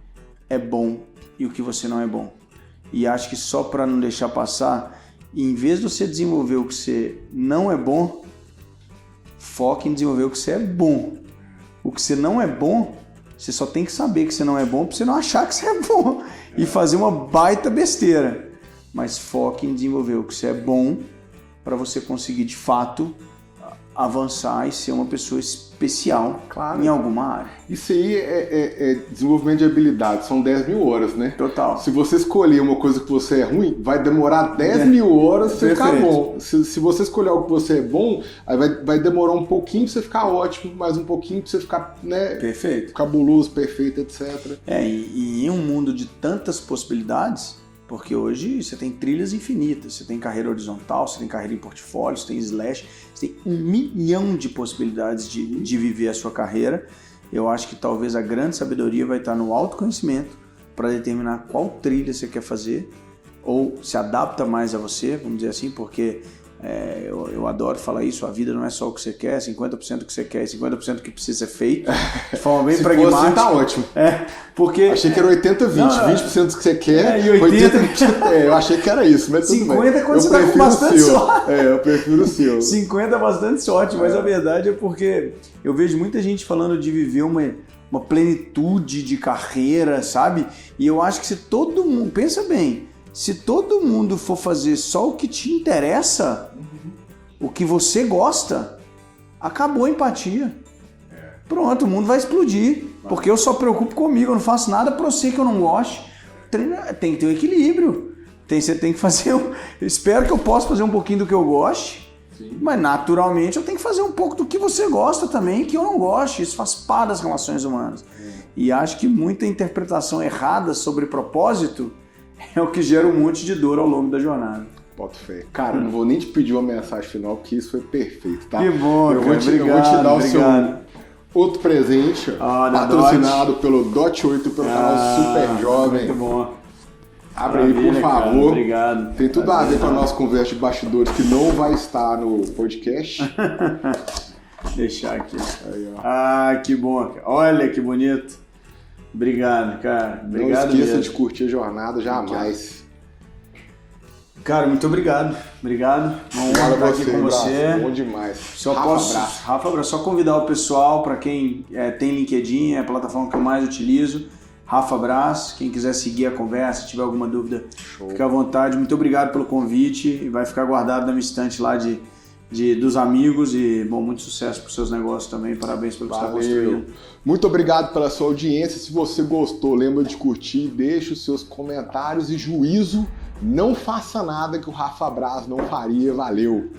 é bom e o que você não é bom. E acho que só para não deixar passar, em vez de você desenvolver o que você não é bom, foque em desenvolver o que você é bom. O que você não é bom, você só tem que saber que você não é bom para você não achar que você é bom e fazer uma baita besteira. Mas foque em desenvolver o que você é bom para você conseguir, de fato, avançar e ser uma pessoa especial em alguma área. Isso aí é desenvolvimento de habilidade, são 10 mil horas, né? Total. Se você escolher uma coisa que você é ruim, vai demorar 10 mil horas pra você ficar bom. Se você escolher algo que você é bom, aí vai demorar um pouquinho pra você ficar ótimo, mais um pouquinho pra você ficar, né? Perfeito. Cabuloso, perfeito, etc. E em um mundo de tantas possibilidades, porque hoje você tem trilhas infinitas, você tem carreira horizontal, você tem carreira em portfólio, você tem slash, você tem 1 milhão de possibilidades de viver a sua carreira. Eu acho que talvez a grande sabedoria vai estar no autoconhecimento para determinar qual trilha você quer fazer ou se adapta mais a você, vamos dizer assim, porque eu adoro falar isso, a vida não é só o que você quer, 50% do que você quer e 50% do que precisa ser feito, de forma bem pragmática. Assim, tá ótimo. Porque... Achei que era 80-20, 20% do que você quer e 80%. Eu achei que era isso, mas tudo 50 bem. 50 quando você tá com bastante sorte. Eu prefiro o seu. 50 é bastante sorte, mas a verdade é porque eu vejo muita gente falando de viver uma plenitude de carreira, sabe? E eu acho que se todo mundo, pensa bem, se todo mundo for fazer só o que te interessa, o que você gosta, acabou a empatia. Pronto, o mundo vai explodir. Porque eu só preocupo comigo, eu não faço nada pra você que eu não goste. Tem que ter um equilíbrio. Você tem que fazer... Eu espero que eu possa fazer um pouquinho do que eu goste, sim, mas naturalmente eu tenho que fazer um pouco do que você gosta também, que eu não goste. Isso faz parte das relações humanas. E acho que muita interpretação errada sobre propósito é o que gera um monte de dor ao longo da jornada. Boto fé. Cara, eu não vou nem te pedir uma mensagem final, porque isso foi perfeito, tá? Que bom, eu vou te dar o seu outro presente, patrocinado pelo DOT8, pelo canal Super Jovem. Muito bom. Abre aí, por favor. Cara, obrigado. Tem tudo a ver com a nossa conversa de bastidores, que não vai estar no podcast. Deixar aqui. Aí, que bom. Olha que bonito. Obrigado, cara. Obrigado. Não esqueça mesmo de curtir a jornada jamais. Cara, muito obrigado. Obrigado. Uma honra estar aqui com você. Bom demais. Rafa Abraço. Só convidar o pessoal, para quem tem LinkedIn, é a plataforma que eu mais utilizo. Rafa Braz. Quem quiser seguir a conversa, tiver alguma dúvida, Show. fique à vontade. Muito obrigado pelo convite e vai ficar guardado na minha estante lá dos amigos e, bom, muito sucesso para os seus negócios também. Parabéns pelo que você está construindo. Muito obrigado pela sua audiência. Se você gostou, lembra de curtir, deixe os seus comentários e juízo. Não faça nada que o Rafa Braz não faria. Valeu!